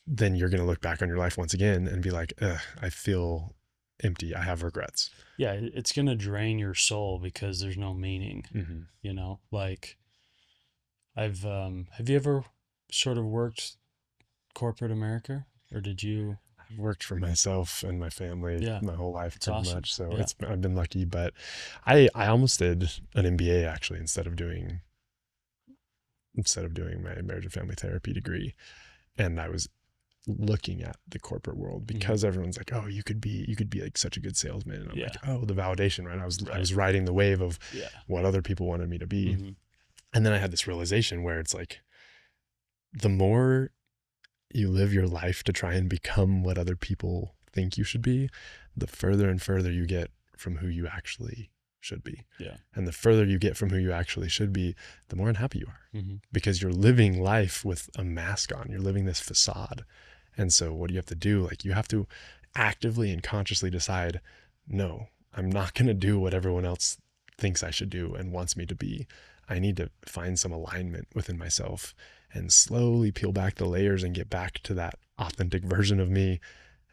Speaker 2: then you're going to look back on your life once again and be like, I feel empty. I have regrets.
Speaker 1: Yeah. It's going to drain your soul because there's no meaning, you know, like have you ever sort of worked corporate America, or did you?
Speaker 2: I've worked for myself and my family my whole life, pretty much. So I've been lucky, but I almost did an MBA actually instead of doing my marriage and family therapy degree. And I was looking at the corporate world because everyone's like, oh, you could be like such a good salesman. And I'm like, oh, the validation, right? I was riding the wave of what other people wanted me to be. And then I had this realization where it's like, the more you live your life to try and become what other people think you should be, the further and further you get from who you actually should be. And the further you get from who you actually should be, the more unhappy you are, because you're living life with a mask on. You're living this facade. And so what do you have to do? Like, you have to actively and consciously decide, no, I'm not going to do what everyone else thinks I should do and wants me to be. I need to find some alignment within myself and slowly peel back the layers and get back to that authentic version of me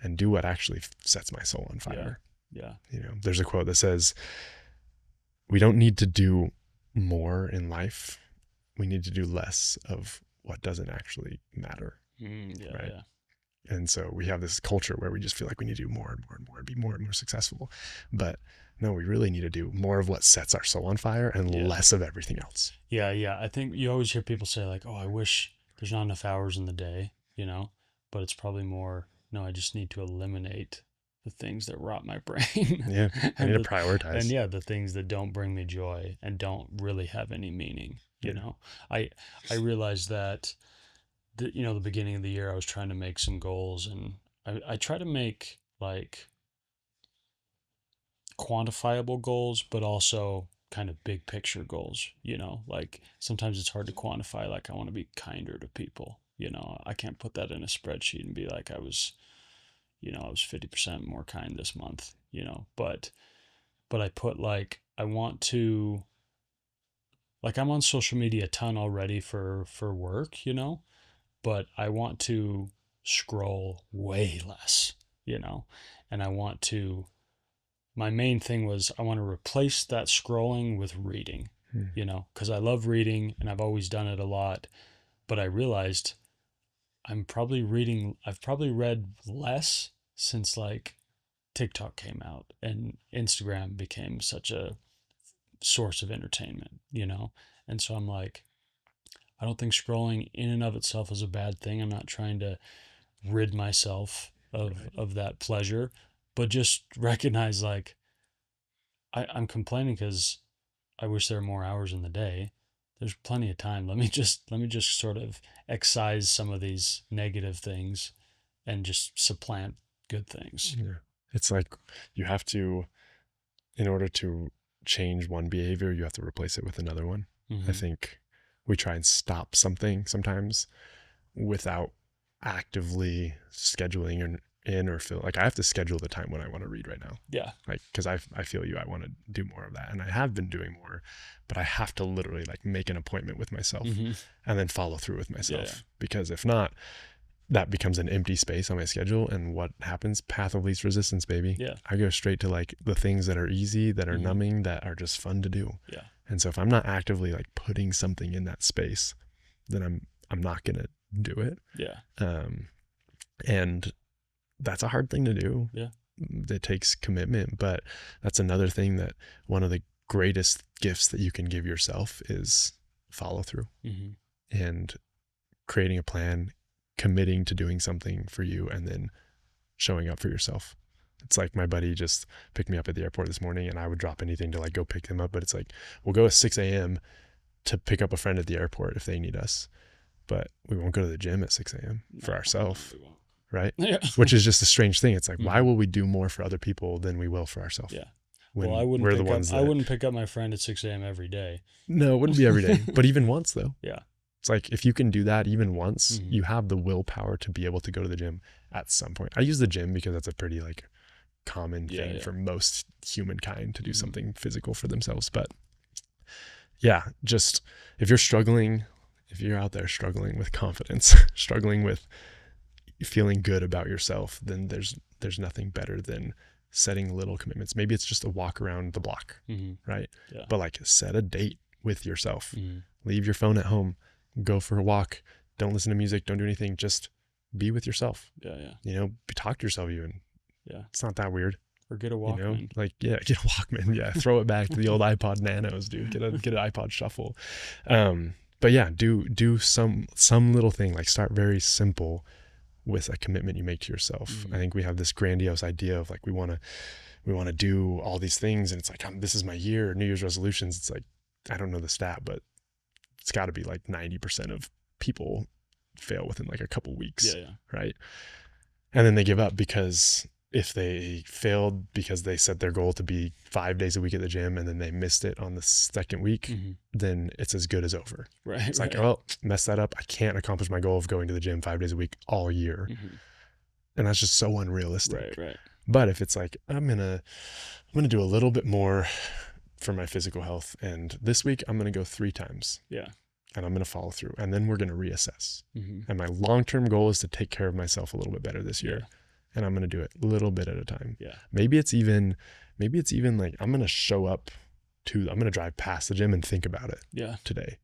Speaker 2: and do what actually sets my soul on fire.
Speaker 1: Yeah.
Speaker 2: You know, there's a quote that says, we don't need to do more in life. We need to do less of what doesn't actually matter. Right. And so we have this culture where we just feel like we need to do more and more and more and be more and more successful. But no, we really need to do more of what sets our soul on fire and less of everything else.
Speaker 1: Yeah. I think you always hear people say like, oh, I wish there's not enough hours in the day, you know, but it's probably more, no, I just need to eliminate the things that rot my brain
Speaker 2: Yeah. I need
Speaker 1: and
Speaker 2: to
Speaker 1: and
Speaker 2: prioritize.
Speaker 1: yeah, the things that don't bring me joy and don't really have any meaning, you
Speaker 2: Yeah.
Speaker 1: know. I realized that the beginning of the year I was trying to make some goals, and I try to make like quantifiable goals, but also kind of big picture goals, like sometimes it's hard to quantify, like I want to be kinder to people, I can't put that in a spreadsheet and be like I was 50% more kind this month, but I put like I want to, like, I'm on social media a ton already for work, but I want to scroll way less, you know, and I want to, my main thing was I want to replace that scrolling with reading,
Speaker 2: Hmm.
Speaker 1: because I love reading and I've always done it a lot, but I realized I've probably read less since like TikTok came out and Instagram became such a source of entertainment, And so I'm like, I don't think scrolling in and of itself is a bad thing. I'm not trying to rid myself of
Speaker 2: Right.
Speaker 1: of that pleasure, but just recognize like I'm complaining because I wish there were more hours in the day. There's plenty of time. Let me just sort of excise some of these negative things and just supplant good things.
Speaker 2: Yeah. It's like you have to, in order to change one behavior, you have to replace it with another one. I
Speaker 1: Hmm.
Speaker 2: think we try and stop something sometimes without actively scheduling in or feel like I have to schedule the time when I want to read right now.
Speaker 1: Yeah.
Speaker 2: Like, because I feel you, I want to do more of that. And I have been doing more, but I have to literally like make an appointment with myself
Speaker 1: Hmm.
Speaker 2: and then follow through with
Speaker 1: Yeah. Yeah.
Speaker 2: myself. Because if not, that becomes an empty space on my schedule. And what happens? Path of least resistance, baby.
Speaker 1: Yeah.
Speaker 2: I go straight to like the things that are easy, that are
Speaker 1: Hmm.
Speaker 2: numbing, that are just fun to do.
Speaker 1: Yeah.
Speaker 2: And so if I'm not actively like putting something in that space, then I'm not gonna do it.
Speaker 1: Yeah.
Speaker 2: Um, and that's a hard thing to do.
Speaker 1: Yeah.
Speaker 2: It takes commitment, but that's another thing that one of the greatest gifts that you can give yourself is follow through
Speaker 1: Hmm.
Speaker 2: and creating a plan, committing to doing something for you, and then showing up for yourself. It's like my buddy just picked me up at the airport this morning, and I would drop anything to like go pick them up. But it's like, we'll go at 6 a.m. to pick up a friend at the airport if they need us, but we won't go to the gym at 6 a.m. for
Speaker 1: No,
Speaker 2: ourselves,
Speaker 1: we won't.
Speaker 2: right?
Speaker 1: Yeah.
Speaker 2: Which is just a strange thing. It's like, why
Speaker 1: Hmm.
Speaker 2: will we do more for other people than we will for ourselves
Speaker 1: Yeah. Well,
Speaker 2: when we're the ones
Speaker 1: I
Speaker 2: that,
Speaker 1: wouldn't pick up my friend at 6 a.m. every day.
Speaker 2: no, it wouldn't be every day, but even once though.
Speaker 1: Yeah.
Speaker 2: It's like, if you can do that even once,
Speaker 1: Hmm.
Speaker 2: you have the willpower to be able to go to the gym at some point. I use the gym because that's a pretty like common
Speaker 1: Yeah.
Speaker 2: thing
Speaker 1: Yeah.
Speaker 2: for most humankind to do
Speaker 1: Hmm.
Speaker 2: something physical for themselves. But yeah, just if you're struggling, if you're out there struggling with confidence, struggling with feeling good about yourself, then there's nothing better than setting little commitments. Maybe it's just a walk around the block,
Speaker 1: Hmm.
Speaker 2: right?
Speaker 1: Yeah.
Speaker 2: But like, set a date with yourself.
Speaker 1: Hmm.
Speaker 2: Leave your phone at home. Go for a walk. Don't listen to music. Don't do anything. Just be with yourself.
Speaker 1: Yeah. Yeah.
Speaker 2: Talk to yourself even.
Speaker 1: Yeah.
Speaker 2: It's not that weird.
Speaker 1: Or get a Walkman.
Speaker 2: Like, yeah, get a Walkman. Yeah, throw it back to the old iPod Nanos, dude. Get an iPod Shuffle. But yeah, do some little thing. Like, start very simple with a commitment you make to yourself.
Speaker 1: Mhm.
Speaker 2: I think we have this grandiose idea of like, we want to do all these things, and it's like, this is my year, New Year's resolutions. It's like, I don't know the stat, but it's got to be like 90% of people fail within like a couple weeks,
Speaker 1: Yeah. Yeah.
Speaker 2: right? And then they give up because if they failed because they set their goal to be 5 days a week at the gym and then they missed it on the second week,
Speaker 1: Hmm.
Speaker 2: then it's as good as over.
Speaker 1: Right.
Speaker 2: It's
Speaker 1: Right.
Speaker 2: like, oh, mess that up. I can't accomplish my goal of going to the gym 5 days a week all year.
Speaker 1: Hmm.
Speaker 2: And that's just so unrealistic.
Speaker 1: Right. Right.
Speaker 2: But if it's like, I'm gonna do a little bit more for my physical health, and this week I'm gonna go 3 times.
Speaker 1: Yeah.
Speaker 2: And I'm gonna follow through, and then we're gonna reassess.
Speaker 1: Hmm.
Speaker 2: And my long-term goal is to take care of myself a little bit better this year.
Speaker 1: Yeah.
Speaker 2: And I'm gonna do it a little bit at a time.
Speaker 1: Yeah.
Speaker 2: Maybe it's even like, I'm gonna drive past the gym and think about it
Speaker 1: Yeah.
Speaker 2: today.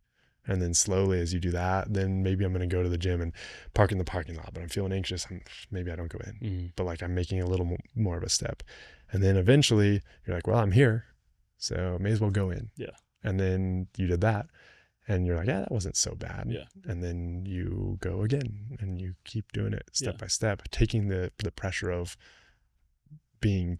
Speaker 2: And then slowly, as you do that, then maybe I'm going to go to the gym and park in the parking lot, but I'm feeling anxious. Maybe I don't go in,
Speaker 1: Hmm.
Speaker 2: but like, I'm making a little more of a step. And then eventually you're like, well, I'm here, so may as well go in.
Speaker 1: Yeah.
Speaker 2: And then you did that and you're like, yeah, that wasn't so bad.
Speaker 1: Yeah.
Speaker 2: And then you go again and you keep doing it step
Speaker 1: Yeah.
Speaker 2: by step, taking the pressure of being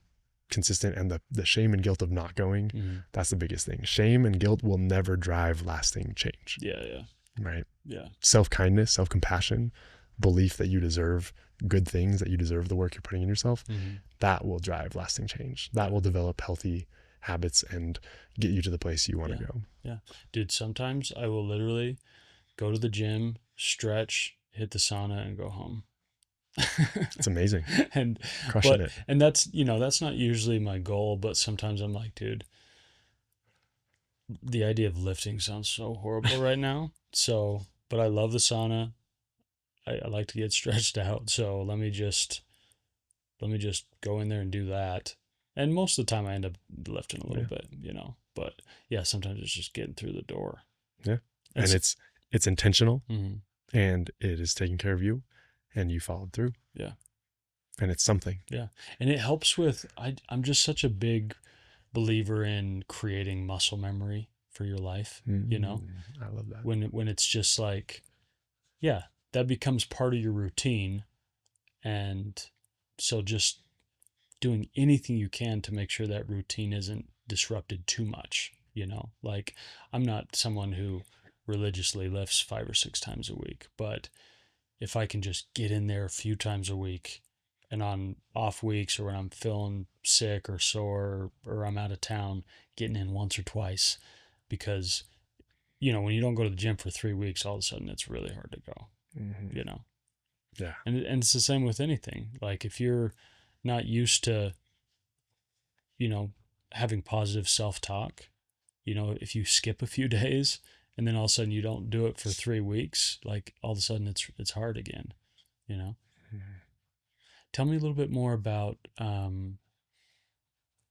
Speaker 2: consistent, and the shame and guilt of not going,
Speaker 1: Mm-hmm.
Speaker 2: that's the biggest thing. Shame and guilt will never drive lasting change.
Speaker 1: Yeah. Yeah.
Speaker 2: Right?
Speaker 1: Yeah.
Speaker 2: Self-kindness, self-compassion, belief that you deserve good things, that you deserve the work you're putting in yourself,
Speaker 1: Mm-hmm.
Speaker 2: that will drive lasting change. That will develop healthy habits and get you to the place you want to go.
Speaker 1: Yeah. Dude, sometimes I will literally go to the gym, stretch, hit the sauna, and go home.
Speaker 2: It's amazing.
Speaker 1: and
Speaker 2: Crushing it.
Speaker 1: and that's, that's not usually my goal, but sometimes I'm like, dude, the idea of lifting sounds so horrible right now. So, but I love the sauna. I like to get stretched out. So let me just go in there and do that. And most of the time I end up lifting a little bit, but yeah, sometimes it's just getting through the door.
Speaker 2: Yeah. And it's intentional,
Speaker 1: mm-hmm.
Speaker 2: and it is taking care of you, and you followed through.
Speaker 1: Yeah.
Speaker 2: And it's something.
Speaker 1: Yeah. And it helps with, I'm just such a big believer in creating muscle memory for your life,
Speaker 2: I love that.
Speaker 1: when it's just like, yeah, that becomes part of your routine. And so just doing anything you can to make sure that routine isn't disrupted too much, like I'm not someone who religiously lifts 5 or 6 times a week, but if I can just get in there a few times a week, and on off weeks or when I'm feeling sick or sore or I'm out of town, getting in once or twice, because when you don't go to the gym for 3 weeks, all of a sudden it's really hard to go.
Speaker 2: Mm-hmm. Yeah.
Speaker 1: And it's the same with anything. Like if you're not used to, having positive self-talk, if you skip a few days and then all of a sudden you don't do it for 3 weeks, like all of a sudden it's hard again,
Speaker 2: Mm-hmm.
Speaker 1: Tell me a little bit more about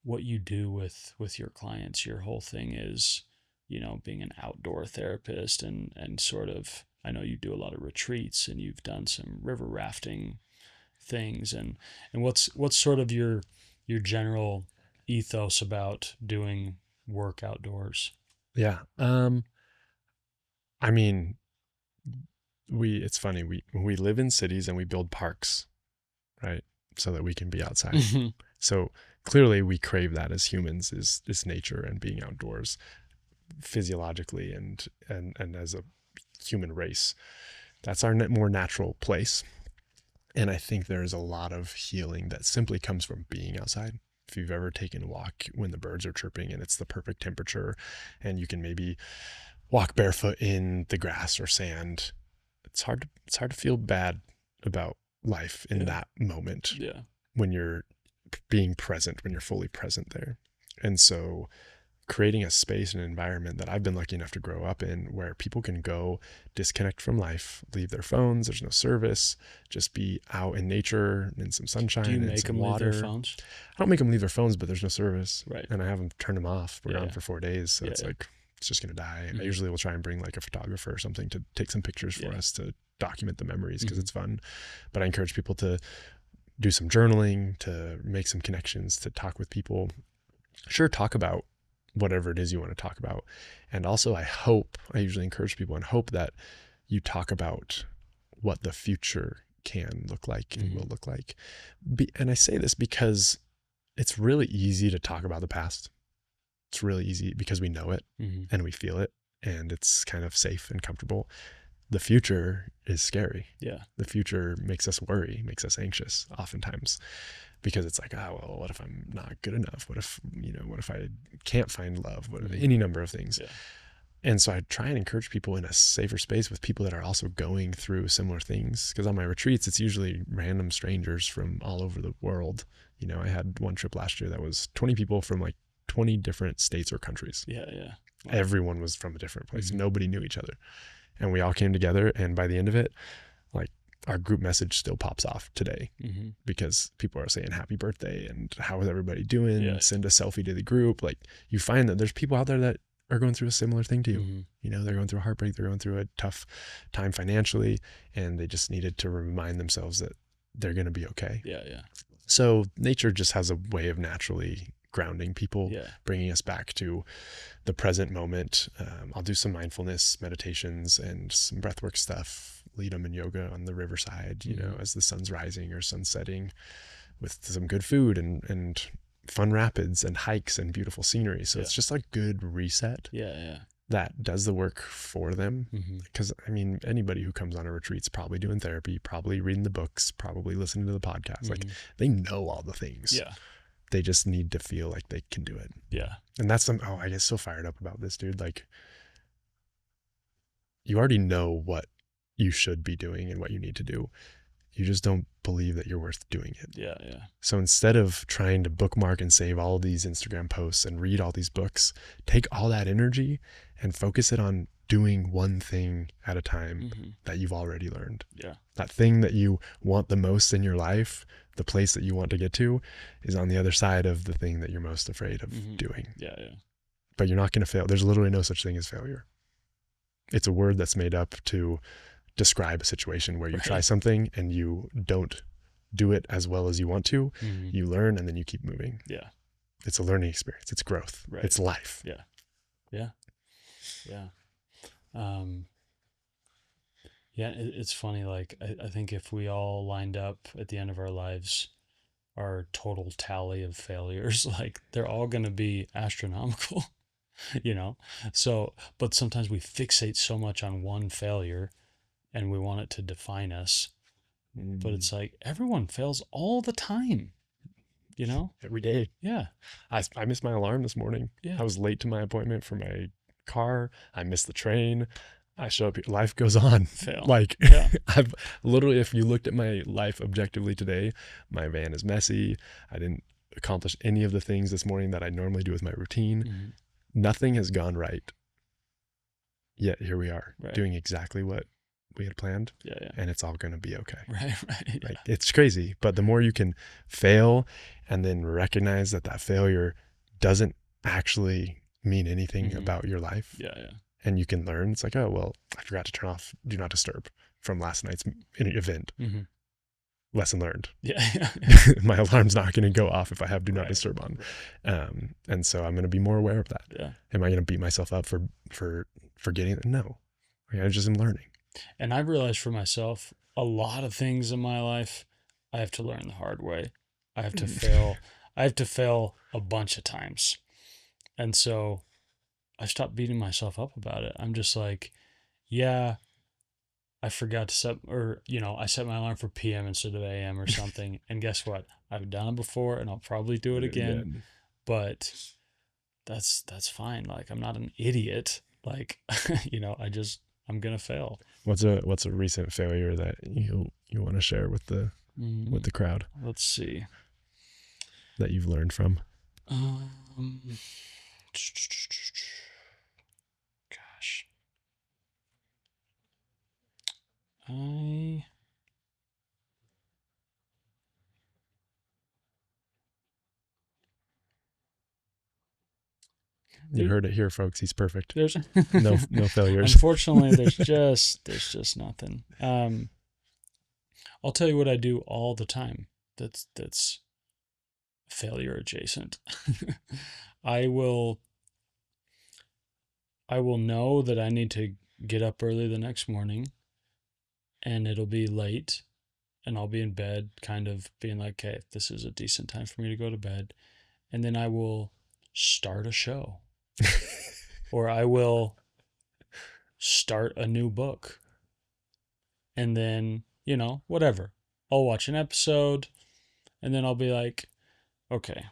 Speaker 1: what you do with your clients. Your whole thing is, being an outdoor therapist, and sort of, I know you do a lot of retreats and you've done some river rafting things, and what's sort of your general ethos about doing work outdoors?
Speaker 2: Yeah. I mean, it's funny. We live in cities and we build parks, right? So that we can be outside. So clearly we crave that as humans, is nature and being outdoors physiologically and as a human race. That's our more natural place. And I think there's a lot of healing that simply comes from being outside. If you've ever taken a walk when the birds are chirping and it's the perfect temperature and you can maybe walk barefoot in the grass or sand, it's hard to feel bad about life in that moment.
Speaker 1: Yeah.
Speaker 2: When you're being present, when you're fully present there. And so creating a space and an environment that I've been lucky enough to grow up in, where people can go disconnect from life, leave their phones, there's no service, just be out in nature in some sunshine.
Speaker 1: Do you
Speaker 2: and
Speaker 1: make
Speaker 2: some
Speaker 1: them
Speaker 2: water.
Speaker 1: leave their phones?
Speaker 2: I don't make them leave their phones, but there's no service.
Speaker 1: Right.
Speaker 2: And I have them turn them off. We're gone for 4 days. So it's like, it's just going to die.
Speaker 1: Mm-hmm.
Speaker 2: I usually will try and bring like a photographer or something to take some pictures for us to document the memories, because it's fun. But I encourage people to do some journaling, to make some connections, to talk with people. Sure, talk about whatever it is you want to talk about. And also I usually encourage people and hope that you talk about what the future can look like and will look like. And I say this because it's really easy to talk about the past. It's really easy because we know it and we feel it, and it's kind of safe and comfortable. The future is scary.
Speaker 1: Yeah.
Speaker 2: The future makes us worry, makes us anxious oftentimes, because it's like, well, what if I'm not good enough? What if I can't find love? Any number of things. Yeah. And so I try and encourage people in a safer space with people that are also going through similar things. Because on my retreats, it's usually random strangers from all over the world. I had one trip last year that was 20 people from like 20 different states or countries.
Speaker 1: Yeah. Yeah.
Speaker 2: Wow. Everyone was from a different place. Nobody knew each other. And we all came together. And by the end of it, like, our group message still pops off today because people are saying happy birthday and how is everybody doing? Yeah. Send a selfie to the group. Like, you find that there's people out there that are going through a similar thing to you. They're going through a heartbreak. They're going through a tough time financially, and they just needed to remind themselves that they're going to be okay.
Speaker 1: Yeah. Yeah.
Speaker 2: So nature just has a way of naturally grounding people, bringing us back to the present moment. I'll do some mindfulness meditations and some breathwork stuff, lead them in yoga on the riverside, as the sun's rising or sun setting. with some good food and fun rapids and hikes and beautiful scenery. So
Speaker 1: Yeah.
Speaker 2: it's just a good reset
Speaker 1: Yeah.
Speaker 2: that does the work for them.
Speaker 1: Mm-hmm.
Speaker 2: Because I mean, anybody who comes on a retreat's probably doing therapy, probably reading the books, probably listening to the podcast. Like, they know all the things.
Speaker 1: Yeah.
Speaker 2: They just need to feel like they can do it.
Speaker 1: Yeah.
Speaker 2: And that's I get so fired up about this, dude. Like, you already know what you should be doing and what you need to do. You just don't believe that you're worth doing it.
Speaker 1: Yeah.
Speaker 2: So instead of trying to bookmark and save all of these Instagram posts and read all these books, take all that energy and focus it on doing one thing at a time that you've already learned.
Speaker 1: Yeah.
Speaker 2: That thing that you want the most in your life, the place that you want to get to, is on the other side of the thing that you're most afraid of doing.
Speaker 1: Yeah.
Speaker 2: But you're not going to fail. There's literally no such thing as failure. It's a word that's made up to describe a situation where you try something and you don't do it as well as you want to. You learn and then you keep moving.
Speaker 1: Yeah.
Speaker 2: It's a learning experience. It's growth.
Speaker 1: Right.
Speaker 2: It's life.
Speaker 1: Yeah. It's funny. Like, I think if we all lined up at the end of our lives, our total tally of failures, like, they're all going to be astronomical, So, but sometimes we fixate so much on one failure and we want it to define us. But it's like, everyone fails all the time,
Speaker 2: Every day.
Speaker 1: Yeah.
Speaker 2: I missed my alarm this morning.
Speaker 1: Yeah.
Speaker 2: I was late to my appointment for my car. I missed the train. I show up here. Life goes on.
Speaker 1: Fail.
Speaker 2: Like,
Speaker 1: Yeah.
Speaker 2: I've literally, if you looked at my life objectively today, my van is messy. I didn't accomplish any of the things this morning that I normally do with my routine. Nothing has gone right. Yet here we are, doing exactly what we had planned.
Speaker 1: Yeah.
Speaker 2: And it's all going to be okay.
Speaker 1: Right.
Speaker 2: Like, it's crazy. But the more you can fail and then recognize that failure doesn't actually mean anything about your life.
Speaker 1: Yeah.
Speaker 2: And you can learn. It's like, oh, well, I forgot to turn off Do Not Disturb from last night's event. Lesson learned.
Speaker 1: Yeah.
Speaker 2: My alarm's not going to go off if I have Do Not Disturb on. And so I'm going to be more aware of that.
Speaker 1: Yeah.
Speaker 2: Am I going to beat myself up for forgetting it? No. I just am learning.
Speaker 1: And I've realized for myself, a lot of things in my life, I have to learn the hard way. I have to fail. I have to fail a bunch of times. And so I stopped beating myself up about it. I'm just like, yeah, I forgot to set, I set my alarm for PM instead of AM or something. And guess what? I've done it before and I'll probably do it again. But that's fine. Like, I'm not an idiot. Like, I'm going to fail.
Speaker 2: What's a recent failure that you want to share with the crowd?
Speaker 1: Let's see.
Speaker 2: That you've learned from?
Speaker 1: Gosh.
Speaker 2: You heard it here, folks. He's perfect.
Speaker 1: There's
Speaker 2: no failures.
Speaker 1: Unfortunately, there's just nothing. I'll tell you what I do all the time. That's failure adjacent. I will know that I need to get up early the next morning, and it'll be late, and I'll be in bed, kind of being like, okay, this is a decent time for me to go to bed, and then I will start a show. Or I will start a new book. And then, whatever. I'll watch an episode and then I'll be like, okay,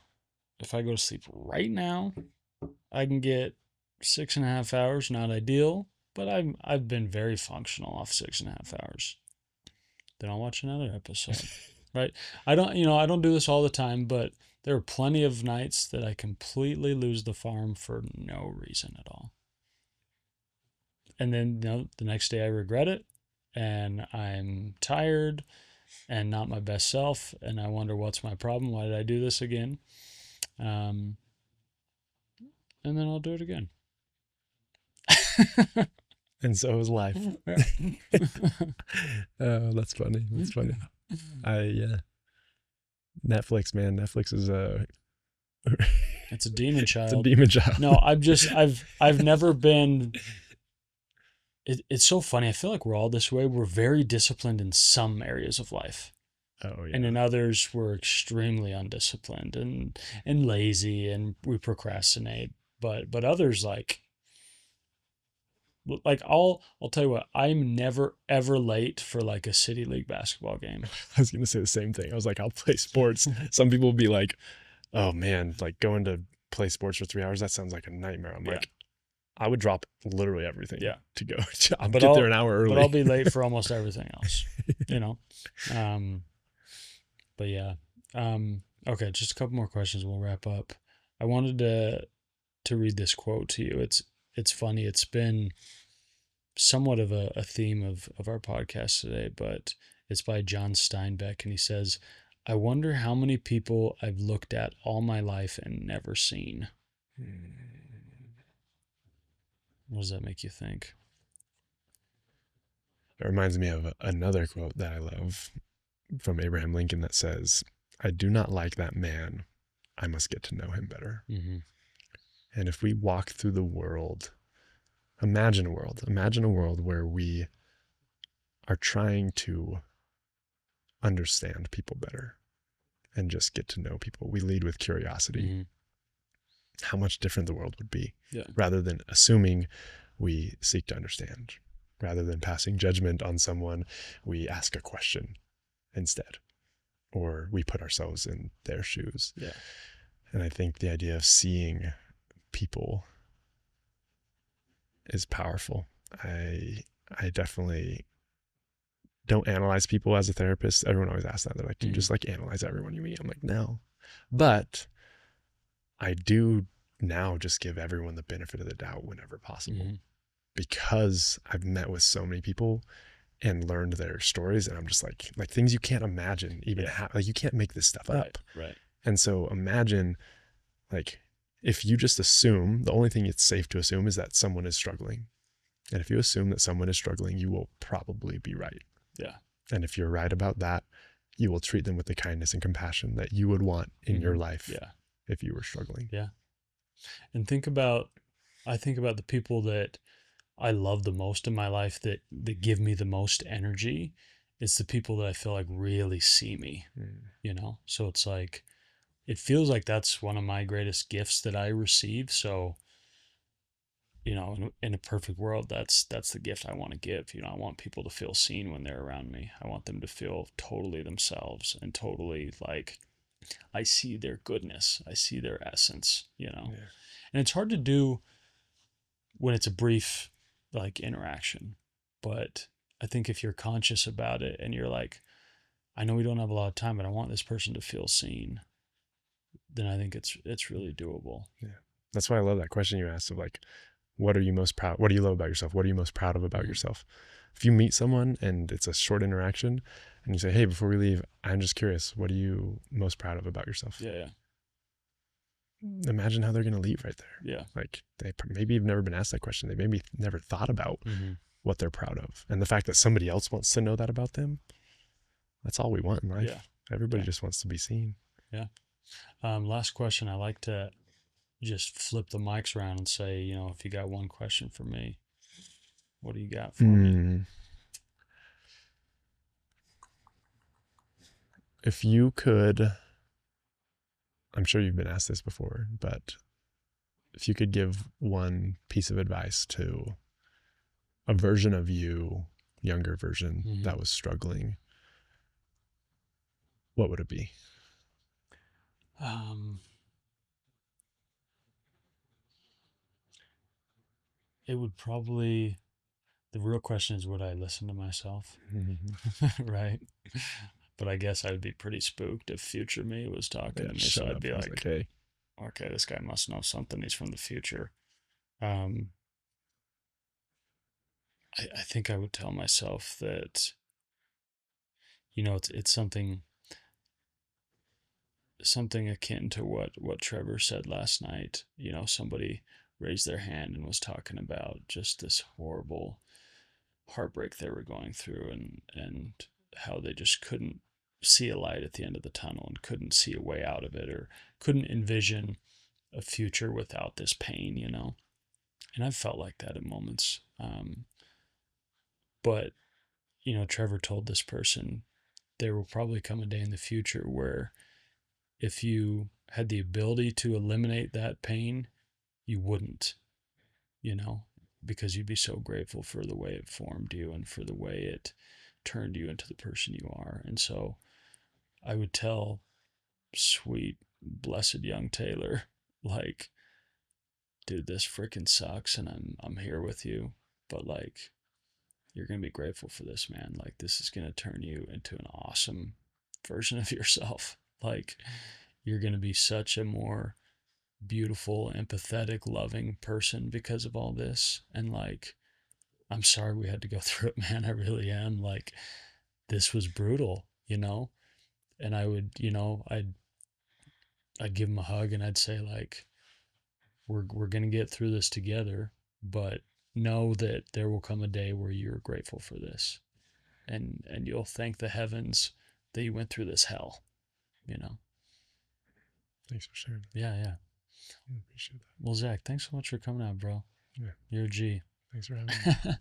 Speaker 1: if I go to sleep right now, I can get 6.5 hours, not ideal, but I've been very functional off 6.5 hours. Then I'll watch another episode. Right? I don't do this all the time, but there are plenty of nights that I completely lose the farm for no reason at all. And then, the next day I regret it and I'm tired and not my best self. And I wonder, what's my problem? Why did I do this again? And then I'll do it again.
Speaker 2: And so is life. Oh, that's funny. That's funny. Netflix, man. Netflix is
Speaker 1: it's a demon child.
Speaker 2: It's a demon child.
Speaker 1: No, I've never been. It's so funny. I feel like we're all this way. We're very disciplined in some areas of life.
Speaker 2: Oh
Speaker 1: And
Speaker 2: yeah.
Speaker 1: then others were extremely undisciplined and lazy, and we procrastinate. But others like I'll tell you what, I'm never ever late for like a city league basketball game.
Speaker 2: I was gonna say the same thing. I was like, I'll play sports. Some people will be like, oh man, like going to play sports for 3 hours, that sounds like a nightmare. I'm
Speaker 1: Yeah.
Speaker 2: like, I would drop literally everything
Speaker 1: Yeah.
Speaker 2: to go. I'll
Speaker 1: But
Speaker 2: get there
Speaker 1: I'll
Speaker 2: an hour
Speaker 1: but I'll
Speaker 2: early.
Speaker 1: be late for almost everything else, you know. Um but yeah. Okay, just a couple more questions, we'll wrap up. I wanted to read this quote to you. It's funny. It's been somewhat of a theme of our podcast today, but it's by John Steinbeck, and he says, "I wonder how many people I've looked at all my life and never seen." What does that make you think?
Speaker 2: It reminds me of another quote that I love from Abraham Lincoln that says, I do not like that man. I must get to know him better.
Speaker 1: Mm-hmm.
Speaker 2: And if we walk through the world, imagine a world where we are trying to understand people better and just get to know people. We lead with curiosity.
Speaker 1: Mm-hmm.
Speaker 2: How much different the world would be,
Speaker 1: Yeah.
Speaker 2: rather than assuming, we seek to understand. Rather than passing judgment on someone, we ask a question instead, or we put ourselves in their shoes.
Speaker 1: Yeah.
Speaker 2: And I think the idea of seeing people is powerful. I definitely don't analyze people as a therapist. Everyone always asks that. They're like, do you just like analyze everyone you meet? I'm like, no. But I do now just give everyone the benefit of the doubt whenever possible,
Speaker 1: Mm-hmm.
Speaker 2: because I've met with so many people and learned their stories, and I'm just like things you can't imagine even like you can't make this stuff up.
Speaker 1: Right.
Speaker 2: And so imagine, like, if you just assume, the only thing it's safe to assume is that someone is struggling. And if you assume that someone is struggling, you will probably be right.
Speaker 1: Yeah.
Speaker 2: And if you're right about that, you will treat them with the kindness and compassion that you would want in your life.
Speaker 1: Yeah.
Speaker 2: If you were struggling.
Speaker 1: Yeah. And I think about the people that I love the most in my life, that give me the most energy. It's the people that I feel like really see me, you know? So it's like, it feels like that's one of my greatest gifts that I receive. So, you know, in a perfect world, that's the gift I want to give. You know, I want people to feel seen when they're around me. I want them to feel totally themselves and totally like I see their goodness. I see their essence, you know.
Speaker 2: Yeah.
Speaker 1: And it's hard to do when it's a brief like interaction. But I think if you're conscious about it and you're like, I know we don't have a lot of time, but I want this person to feel seen, then I think it's really doable.
Speaker 2: Yeah. That's why I love that question you asked of like, what are you most proud? What do you love about yourself? What are you most proud of about yourself? If you meet someone and it's a short interaction and you say, hey, before we leave, I'm just curious, what are you most proud of about yourself?
Speaker 1: Yeah.
Speaker 2: Imagine how they're going to leave right there.
Speaker 1: Yeah.
Speaker 2: Like they maybe have never been asked that question. They maybe never thought about what they're proud of. And the fact that somebody else wants to know that about them, that's all we want in life.
Speaker 1: Yeah.
Speaker 2: Everybody just wants to be seen.
Speaker 1: Yeah. Last question. I like to just flip the mics around and say, you know, if you got one question for me, what do you got for me?
Speaker 2: If you could, I'm sure you've been asked this before, but if you could give one piece of advice to a version of you, younger version that was struggling, what would it be?
Speaker 1: It would probably, the real question is, would I listen to myself? Right. But I guess I would be pretty spooked if future me was talking to me. So I'd be like,
Speaker 2: hey,
Speaker 1: okay, this guy must know something. He's from the future. I think I would tell myself that, you know, it's something akin to what Trevor said last night. You know, somebody raised their hand and was talking about just this horrible heartbreak they were going through, and how they just couldn't see a light at the end of the tunnel and couldn't see a way out of it, or couldn't envision a future without this pain, you know. And I've felt like that in moments. But, you know, Trevor told this person, there will probably come a day in the future where if you had the ability to eliminate that pain, you wouldn't, you know, because you'd be so grateful for the way it formed you and for the way it turned you into the person you are. And so I would tell sweet, blessed young Taylor, like, dude, this freaking sucks and I'm here with you, but like you're going to be grateful for this, man. Like this is going to turn you into an awesome version of yourself. Like you're going to be such a more beautiful, empathetic, loving person because of all this. And like, I'm sorry we had to go through it, man. I really am. Like, this was brutal, you know? And I would, I'd give him a hug and I'd say, like, we're going to get through this together, but know that there will come a day where you're grateful for this and you'll thank the heavens that you went through this hell, you know?
Speaker 2: Thanks for sharing that.
Speaker 1: Yeah, yeah.
Speaker 2: I appreciate that.
Speaker 1: Well, Zach, thanks so much for coming out, bro.
Speaker 2: Yeah.
Speaker 1: You're a G.
Speaker 2: Thanks for having me.